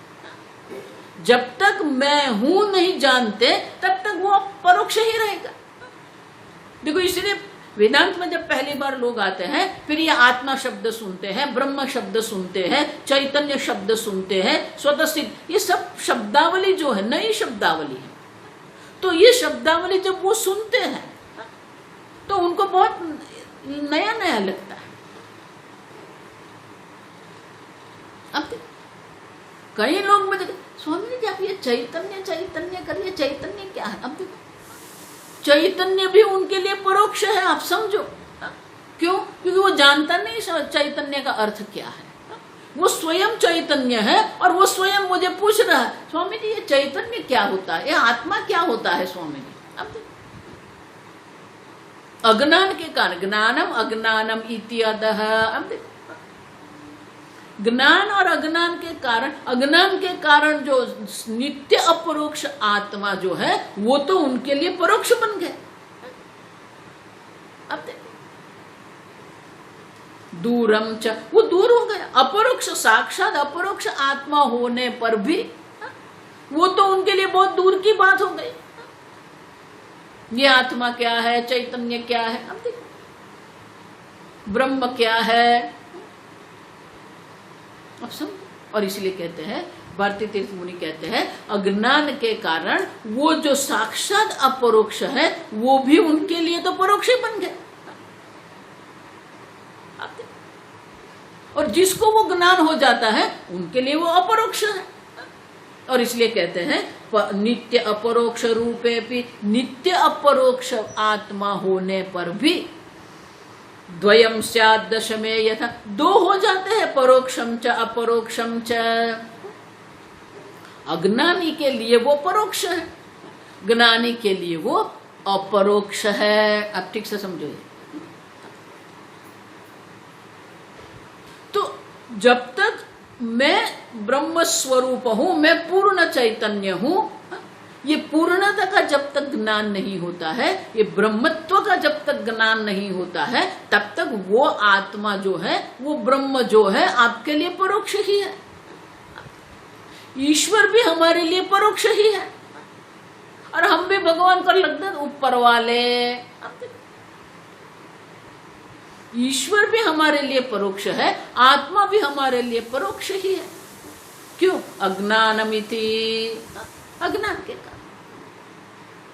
जब तक मैं हूं नहीं जानते, तब तक वो परोक्ष ही रहेगा। देखो इसलिए वेदांत में जब पहली बार लोग आते हैं, फिर ये आत्मा शब्द सुनते हैं, ब्रह्म शब्द सुनते हैं, चैतन्य शब्द सुनते हैं, स्वतः सिद्ध, ये सब शब्दावली जो है नई शब्दावली है। तो ये शब्दावली जब वो सुनते हैं तो उनको बहुत नया नया लगता है। अब कई लोग मुझे, स्वामी जी आप ये चैतन्य चैतन्य करिए, चैतन्य क्या है? अब देखो, चैतन्य भी उनके लिए परोक्ष है, आप समझो। क्यों? क्योंकि वो जानता नहीं चैतन्य का अर्थ क्या है। वो स्वयं चैतन्य है और वो स्वयं मुझे पूछ रहा है, स्वामी जी ये चैतन्य क्या होता है, ये आत्मा क्या होता है स्वामी जी? अब देखो, अज्ञान के कारण, ज्ञानम अज्ञानम इति अदः। अब देखो, ज्ञान और अज्ञान के कारण, अज्ञान के कारण जो नित्य अपरोक्ष आत्मा जो है वो तो उनके लिए परोक्ष बन गए। अब देखो, दूरम च, वो दूर हो गया। अपरोक्ष, साक्षात अपरोक्ष आत्मा होने पर भी वो तो उनके लिए बहुत दूर की बात हो गई। ये आत्मा क्या है, चैतन्य क्या है, अब देखो, ब्रह्म क्या है, अब समझ। और इसलिए कहते हैं, भारतीय तीर्थ मुनि कहते हैं, अज्ञान के कारण वो जो साक्षात अपरोक्ष है वो भी उनके लिए तो परोक्ष बन गए। और जिसको वो ज्ञान हो जाता है उनके लिए वो अपरोक्ष है। और इसलिए कहते हैं नित्य अपरोक्ष रूपे भी, नित्य अपरोक्ष आत्मा होने पर भी द्वयम स्यात् दशमे यथा, दो हो जाते हैं, परोक्षम च अपरोक्षम च। अज्ञानी के लिए वो परोक्ष है, ज्ञानी के लिए वो अपरोक्ष है। अब ठीक से समझो। तो जब तक मैं ब्रह्म स्वरूप हूं, मैं पूर्ण चैतन्य हूं, ये पूर्णता का जब तक ज्ञान नहीं होता है, ये ब्रह्मत्व का जब तक ज्ञान नहीं होता है, तब तक वो आत्मा जो है, वो ब्रह्म जो है आपके लिए परोक्ष ही है। ईश्वर भी हमारे लिए परोक्ष ही है। और हम भी भगवान को लगते हैं ऊपर वाले। ईश्वर भी हमारे लिए परोक्ष है, आत्मा भी हमारे लिए परोक्ष ही है। क्यों? अज्ञानमिति, अज्ञान के कारण।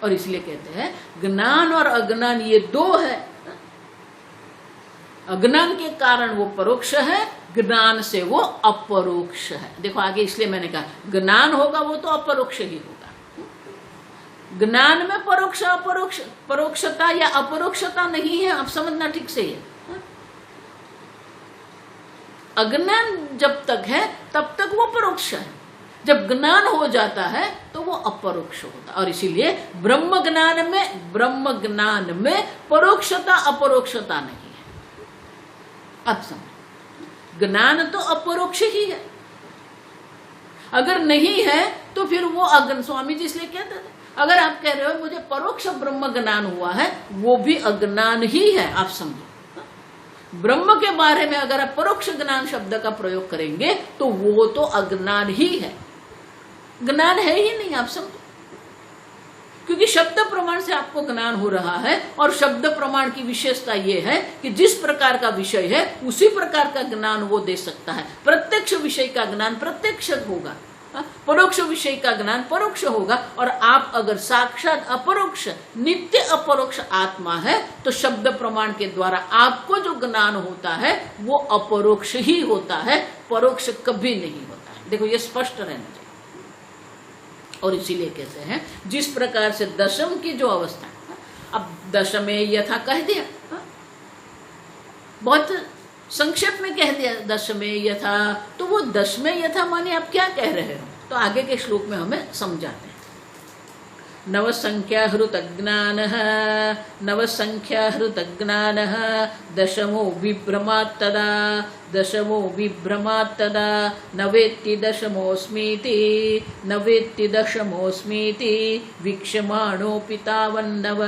और इसलिए कहते हैं ज्ञान और अज्ञान ये दो है। अज्ञान के कारण वो परोक्ष है, ज्ञान से वो अपरोक्ष है। देखो आगे, इसलिए मैंने कहा ज्ञान होगा वो तो अपरोक्ष ही होगा। ज्ञान में परोक्ष अपरोक्ष, परोक्षता या अपरोक्षता नहीं है, आप समझना ठीक से है। अज्ञान जब तक है तब तक वो परोक्ष है, जब ज्ञान हो जाता है तो वो अपरोक्ष होता। और इसीलिए ब्रह्म ज्ञान में परोक्षता अपरोक्षता नहीं है। अब समझ, ज्ञान तो अपरोक्ष ही है। अगर नहीं है तो फिर वो अज्ञान, स्वामी जी इसलिए कहते थे, अगर आप कह रहे हो मुझे परोक्ष ब्रह्म ज्ञान हुआ है, वो भी अज्ञान ही है। आप समझो, ब्रह्म के बारे में अगर आप परोक्ष ज्ञान शब्द का प्रयोग करेंगे तो वो तो अज्ञान ही है, ज्ञान है ही नहीं। आप समझो, क्योंकि शब्द प्रमाण से आपको ज्ञान हो रहा है। और शब्द प्रमाण की विशेषता ये है कि जिस प्रकार का विषय है उसी प्रकार का ज्ञान वो दे सकता है। प्रत्यक्ष विषय का ज्ञान प्रत्यक्ष होगा, परोक्ष विषय का ज्ञान परोक्ष होगा। और आप अगर साक्षात अपरोक्ष, नित्य अपरोक्ष आत्मा है तो शब्द प्रमाण के द्वारा आपको जो ज्ञान होता है वो अपरोक्ष ही होता है, परोक्ष कभी नहीं होता है। देखो ये स्पष्ट रहना चाहिए। और इसीलिए कहते हैं जिस प्रकार से दशम की जो अवस्था, अब दशमे यथा कह दिया, बहुत संक्षेप में कह दिया दशमे यथा, तो वो दशमे यथा माने आप क्या कह रहे हो? तो आगे के श्लोक में हमें समझाते हैं। नवसंख्या हृत ज्ञानः, नवसंख्या हृत ज्ञानः, दशमो विभ्रमात् तदा, दशमो विभ्रमात् तदा, न वेत्ति दशमोऽस्मीति, न वेत्ति दशमोऽस्मीति, वीक्षमाणोऽपि तावन्नव,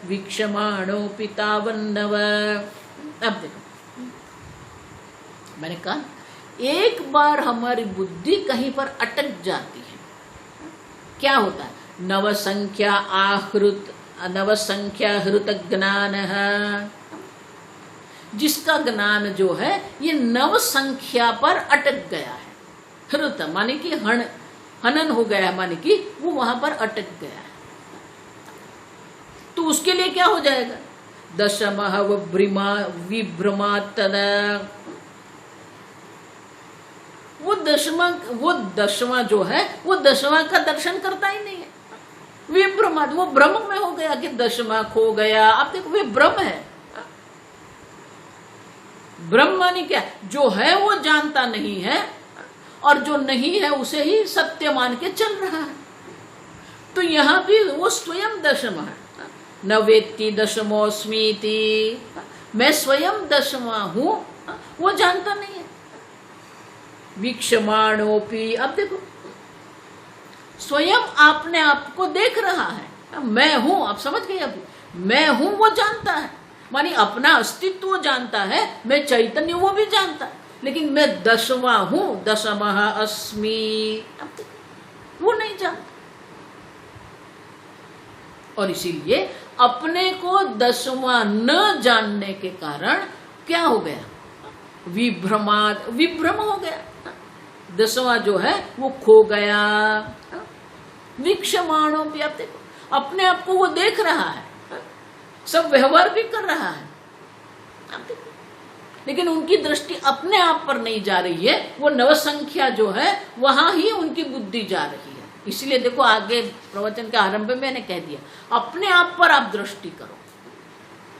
वीक्षमाणोऽपि तावन्नव। अब देखो, मैंने कहा एक बार हमारी बुद्धि कहीं पर अटक जाती है, क्या होता है? नवसंख्या आहृत, नवसंख्या हृत ज्ञान है, जिसका ज्ञान जो है ये नव संख्या पर अटक गया है। हृत माने कि हनन हो गया, माने कि वो वहां पर अटक गया है। तो उसके लिए क्या हो जाएगा? दशमः विभ्रमात् तदा, वो दशवां जो है वो दशवां का दर्शन करता ही नहीं है। विभ्रमाद, वो भ्रम में हो गया कि दशवां खो गया। आप देखो वे भ्रम है। ब्रह्म मानी क्या? जो है वो जानता नहीं है और जो नहीं है उसे ही सत्य मान के चल रहा है। तो यहां भी वो स्वयं दशमा है। न वेत्ति दशमोस्मीति, मैं स्वयं दशमा हूं, वो जानता नहीं है। वीक्षमाणोपि, अब देखो स्वयं आपने आप को देख रहा है। मैं हूं, आप समझ गए? अभी मैं हूं वो जानता है, मानी अपना अस्तित्व वो जानता है। मैं चैतन्य वो भी जानता है, लेकिन मैं दशवा हूं, दशमः अस्मि, वो नहीं जानता। और इसीलिए अपने को दशवां न जानने के कारण क्या हो गया? विभ्रम हो गया। दशवां जो है वो खो गया। वीक्षमाणों भी, आप देखो अपने आप को वो देख रहा है, सब व्यवहार भी कर रहा है, आप देखो, लेकिन उनकी दृष्टि अपने आप पर नहीं जा रही है। वो नवसंख्या जो है वहां ही उनकी बुद्धि जा रही है। इसलिए देखो आगे प्रवचन के आरंभ में मैंने कह दिया, अपने आप पर आप दृष्टि करो।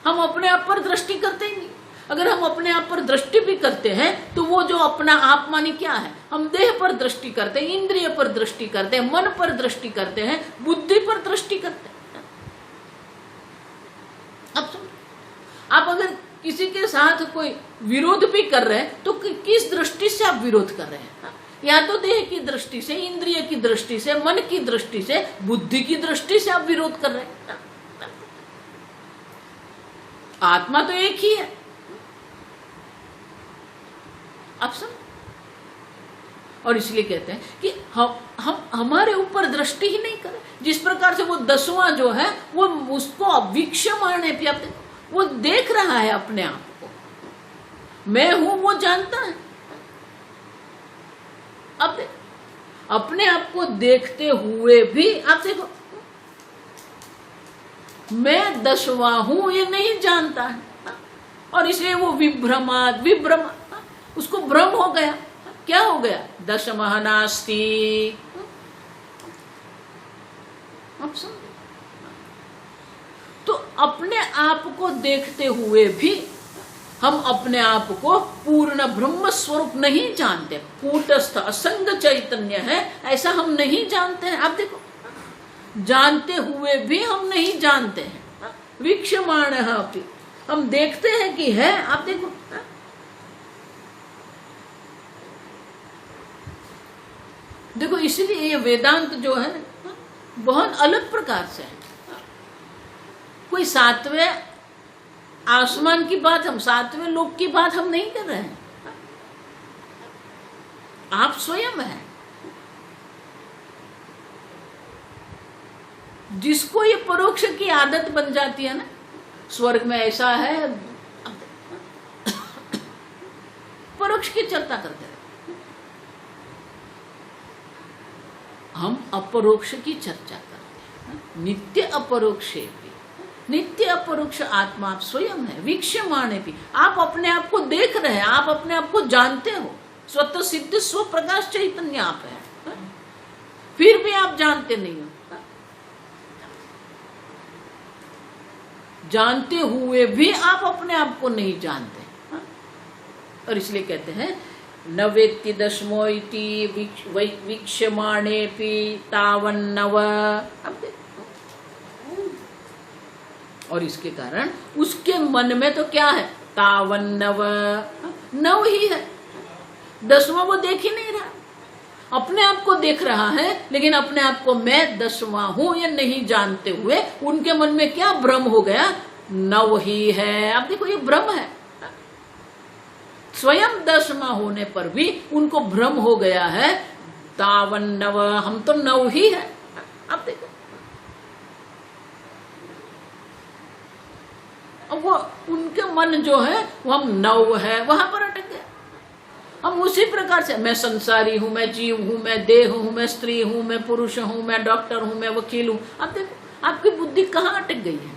हम अपने आप पर दृष्टि करते ही नहीं। अगर हम अपने आप पर दृष्टि भी करते हैं तो वो जो अपना आप मानी क्या है? हम देह पर दृष्टि करते हैं, इंद्रिय पर दृष्टि करते हैं, मन पर दृष्टि करते हैं, बुद्धि पर दृष्टि करते हैं। अब सुन, आप अगर किसी के साथ कोई विरोध भी कर रहे हैं तो किस दृष्टि से आप विरोध कर रहे हैं? या तो देह की दृष्टि से, इंद्रिय की दृष्टि से, मन की दृष्टि से, बुद्धि की दृष्टि से आप विरोध कर रहे हैं। आत्मा तो एक ही है। आप समझ? और इसलिए कहते हैं कि हम हमारे ऊपर दृष्टि ही नहीं करें। जिस प्रकार से वो दसवां जो है वो उसको वीक्षमाणे पे, वो देख रहा है अपने आप को। मैं हूं वो जानता है। अब अपने आप को देखते हुए भी आप देखो मैं दशवां हूं ये नहीं जानता है, और इसलिए वो विभ्रम उसको भ्रम हो गया। क्या हो गया? दशमः नास्ति। आप समझे? तो अपने आप को देखते हुए भी हम अपने आप को पूर्ण ब्रह्म स्वरूप नहीं जानते। कूटस्थ असंग चैतन्य है ऐसा हम नहीं जानते हैं। आप देखो जानते हुए भी हम नहीं जानते हैं। वीक्षमाणः अपि, हम देखते हैं कि है। आप देखो देखो इसलिए ये वेदांत जो है बहुत अलग प्रकार से है। कोई सातवें आसमान की बात, हम सातवें लोक की बात हम नहीं कर रहे हैं। आप स्वयं हैं। जिसको ये परोक्ष की आदत बन जाती है ना, स्वर्ग में ऐसा है, परोक्ष की चर्चा करते हैं। हम अपरोक्ष की चर्चा करते हैं। नित्य अपरोक्षे भी, नित्य अपरोक्ष आत्मा आप स्वयं है। वीक्षमाणे भी, आप अपने आप को देख रहे हैं, आप अपने आप को जानते हो। स्वतः सिद्ध स्व प्रकाश चैतन्य आप है, फिर भी आप जानते नहीं हो। जानते हुए भी आप अपने आप को नहीं जानते। और इसलिए कहते हैं न वेत्ति दशमो इति वीक्षमाणेपि तावन्नव। और इसके कारण उसके मन में तो क्या है? तावन्नव, नव ही है। दसवां वो देख ही नहीं रहा। अपने आप को देख रहा है, लेकिन अपने आप को मैं दसवां हूं ये नहीं जानते हुए उनके मन में क्या भ्रम हो गया? नव ही है। अब देखो ये भ्रम है। स्वयं दसवां होने पर भी उनको भ्रम हो गया है तावन्नव, हम तो नव ही है। अब देखो अब वो उनके मन जो है वो हम नव है वहां पर अटक गया। हम उसी प्रकार से मैं संसारी हूं, मैं जीव हूं, मैं देह हूं, मैं स्त्री हूं, मैं पुरुष हूं, मैं डॉक्टर हूं, मैं वकील हूं। अब देखो आपकी बुद्धि कहां अटक गई है।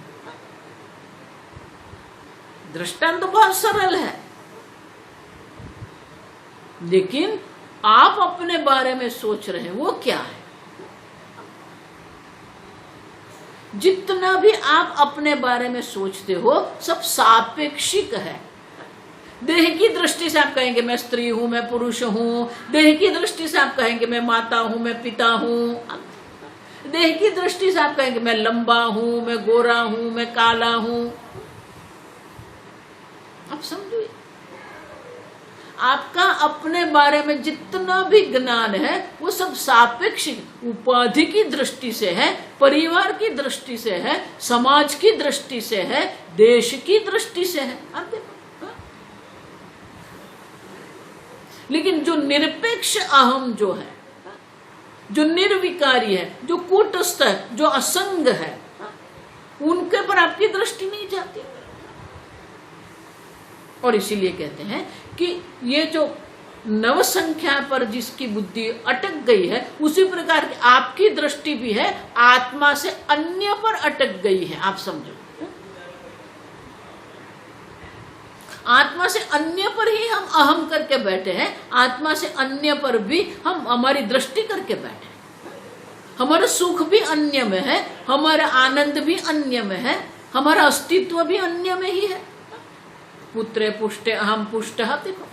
दृष्टांत तो बहुत सरल है, लेकिन आप अपने बारे में सोच रहे हैं वो क्या है? जितना भी आप अपने बारे में सोचते हो सब सापेक्षिक है। देह की दृष्टि से आप कहेंगे मैं स्त्री हूं, मैं पुरुष हूं। देह की दृष्टि से आप कहेंगे मैं माता हूं, मैं पिता हूं। देह की दृष्टि से आप कहेंगे मैं लंबा हूं, मैं गोरा हूं, मैं काला हूं। आप समझिए, आपका अपने बारे में जितना भी ज्ञान है वो सब सापेक्षिक उपाधि की दृष्टि से है, परिवार की दृष्टि से है, समाज की दृष्टि से है, देश की दृष्टि से है। आप देखो, लेकिन जो निरपेक्ष अहम जो है, जो निर्विकारी है, जो कूटस्थ है, जो असंग है, उनके पर आपकी दृष्टि नहीं जाती। और इसीलिए कहते हैं कि ये जो नव संख्या पर जिसकी बुद्धि अटक गई है, उसी प्रकार की आपकी दृष्टि भी है आत्मा से अन्य पर अटक गई है। आप समझो, आत्मा से अन्य पर ही हम अहम करके बैठे हैं, आत्मा से अन्य पर भी हम हमारी दृष्टि करके बैठे हैं। हमारा सुख भी अन्य में है, हमारा आनंद भी अन्य में है, हमारा अस्तित्व भी अन्य में ही है। पुत्रे पुष्टे अहम पुष्ट। देखो,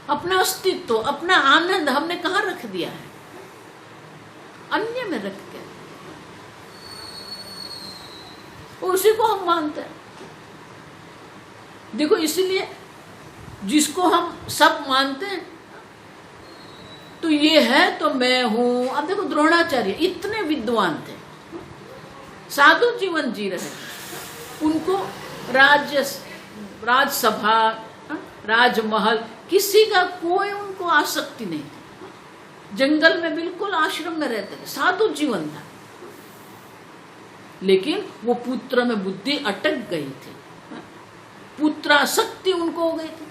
अपना अस्तित्व, अपना आनंद हमने कहाँ रख दिया है? अन्य में रख के, उसी को हम मानते हैं। देखो, इसलिए जिसको हम सब मानते हैं तो ये है तो मैं हूं। अब देखो, द्रोणाचार्य इतने विद्वान थे, साधु जीवन जी रहे थे, उनको राजसभा, राजमहल, किसी का कोई उनको आसक्ति नहीं थी। जंगल में बिल्कुल आश्रम में रहते थे, साधु जीवन था। लेकिन वो पुत्र में बुद्धि अटक गई थी, पुत्रासक्ति उनको हो गई थी।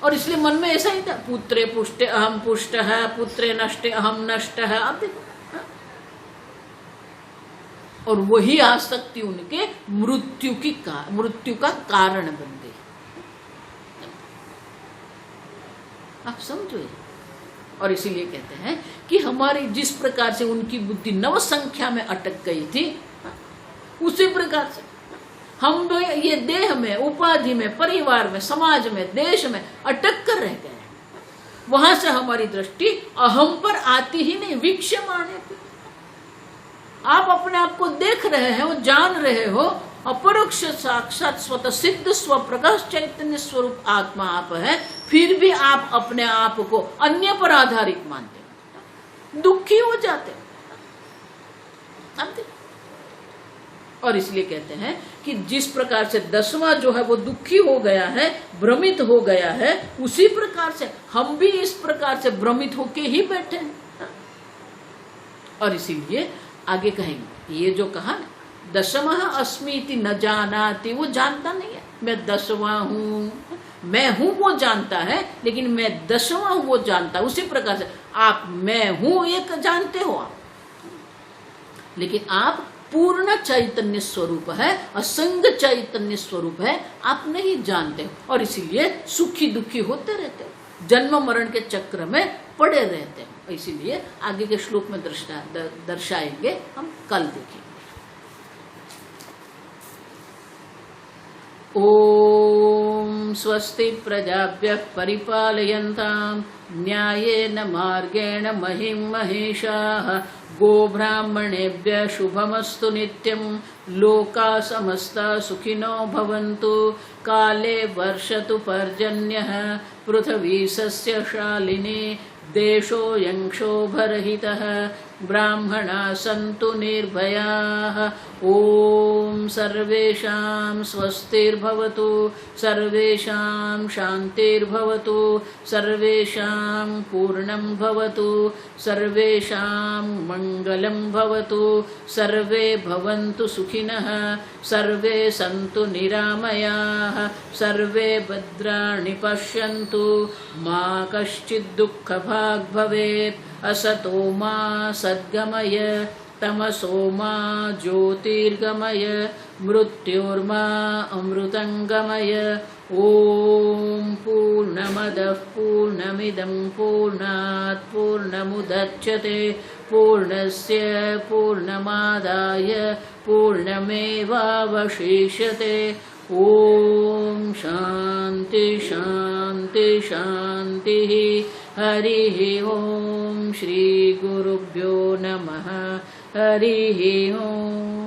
और इसलिए मन में ऐसा ही था, पुत्रे पुष्टे अहम पुष्ट है, पुत्रे नष्टे अहम नष्ट है। आप देखो, और वही आसक्ति उनके मृत्यु का कारण बन गई। आप समझो। और इसीलिए कहते हैं कि हमारी जिस प्रकार से उनकी बुद्धि नव संख्या में अटक गई थी, उसी प्रकार से हम ये देह में, उपाधि में, परिवार में, समाज में, देश में अटक कर रह गए। वहां से हमारी दृष्टि अहम पर आती ही नहीं, वीक्षमाणे पे। आप अपने आप को देख रहे हो, जान रहे हो, अपरोक्ष साक्षात स्वतः सिद्ध स्व प्रकाश चैतन्य स्वरूप आत्मा आप है, फिर भी आप अपने आप को अन्य पर आधारित मानते हो, दुखी हो जाते हो। और इसलिए कहते हैं कि जिस प्रकार से दसवां जो है वो दुखी हो गया है, भ्रमित हो गया है, उसी प्रकार से हम भी इस प्रकार से भ्रमित होके ही बैठे हैं। और इसीलिए आगे कहेंगे, ये जो कहा दशमः अस्मीति न जानाति, वो जानता नहीं है मैं दसवां हूं, मैं हूं वो जानता है, लेकिन मैं दसवां हूं वो जानता है। उसी प्रकार से आप मैं हूं एक जानते हो आप, लेकिन आप पूर्ण चैतन्य स्वरूप है, असंग चैतन्य स्वरूप है, आप नहीं जानते हो। और इसीलिए सुखी दुखी होते रहते हो, जन्म मरण के चक्र में पड़े रहते हो। इसीलिए आगे के श्लोक में दर्शाएंगे, हम कल देखेंगे। ओम स्वस्ति प्रजाभ्यः परिपालयन्तां न्यायेन मार्गेण महिं महिषाः, गोब्राह्मणेभ्यः शुभमस्तु नित्यं, लोकाः समस्ताः सुखिनो भवन्तु, काले वर्षतु पर्जन्यः, पृथिवी सस्यशालिनी, देशोऽयं क्षोभरहितः, ब्राह्मणाः सन्तु निर्भयाः। ओम सर्वेषां स्वस्तिर्भवतु, सर्वेषां शान्तिर्भवतु, सर्वेषां पूर्णं भवतु, सर्वेषां मङ्गलं भवतु, सर्वे भवन्तु सुखिनः, सर्वे सन्तु निरामयाः, सर्वे भद्राणि पश्यन्तु, मा कश्चित् दुःखभाग् भवेत्। असतो मा सद्गमय, तमसो मा ज्योतिर्गमय, मृत्योर्मा अमृतंगमय। ओम पूर्णमद पूर्णमादाय पूर्णमिदं पूर्णात् पूर्णमुदच्यते पूर्णस्य पूर्णमादाय पूर्णमेवावशिष्यते। ओम शांति शांति शांति। हरिः ओम। श्री गुरुभ्यो नमः। हरिः ओम।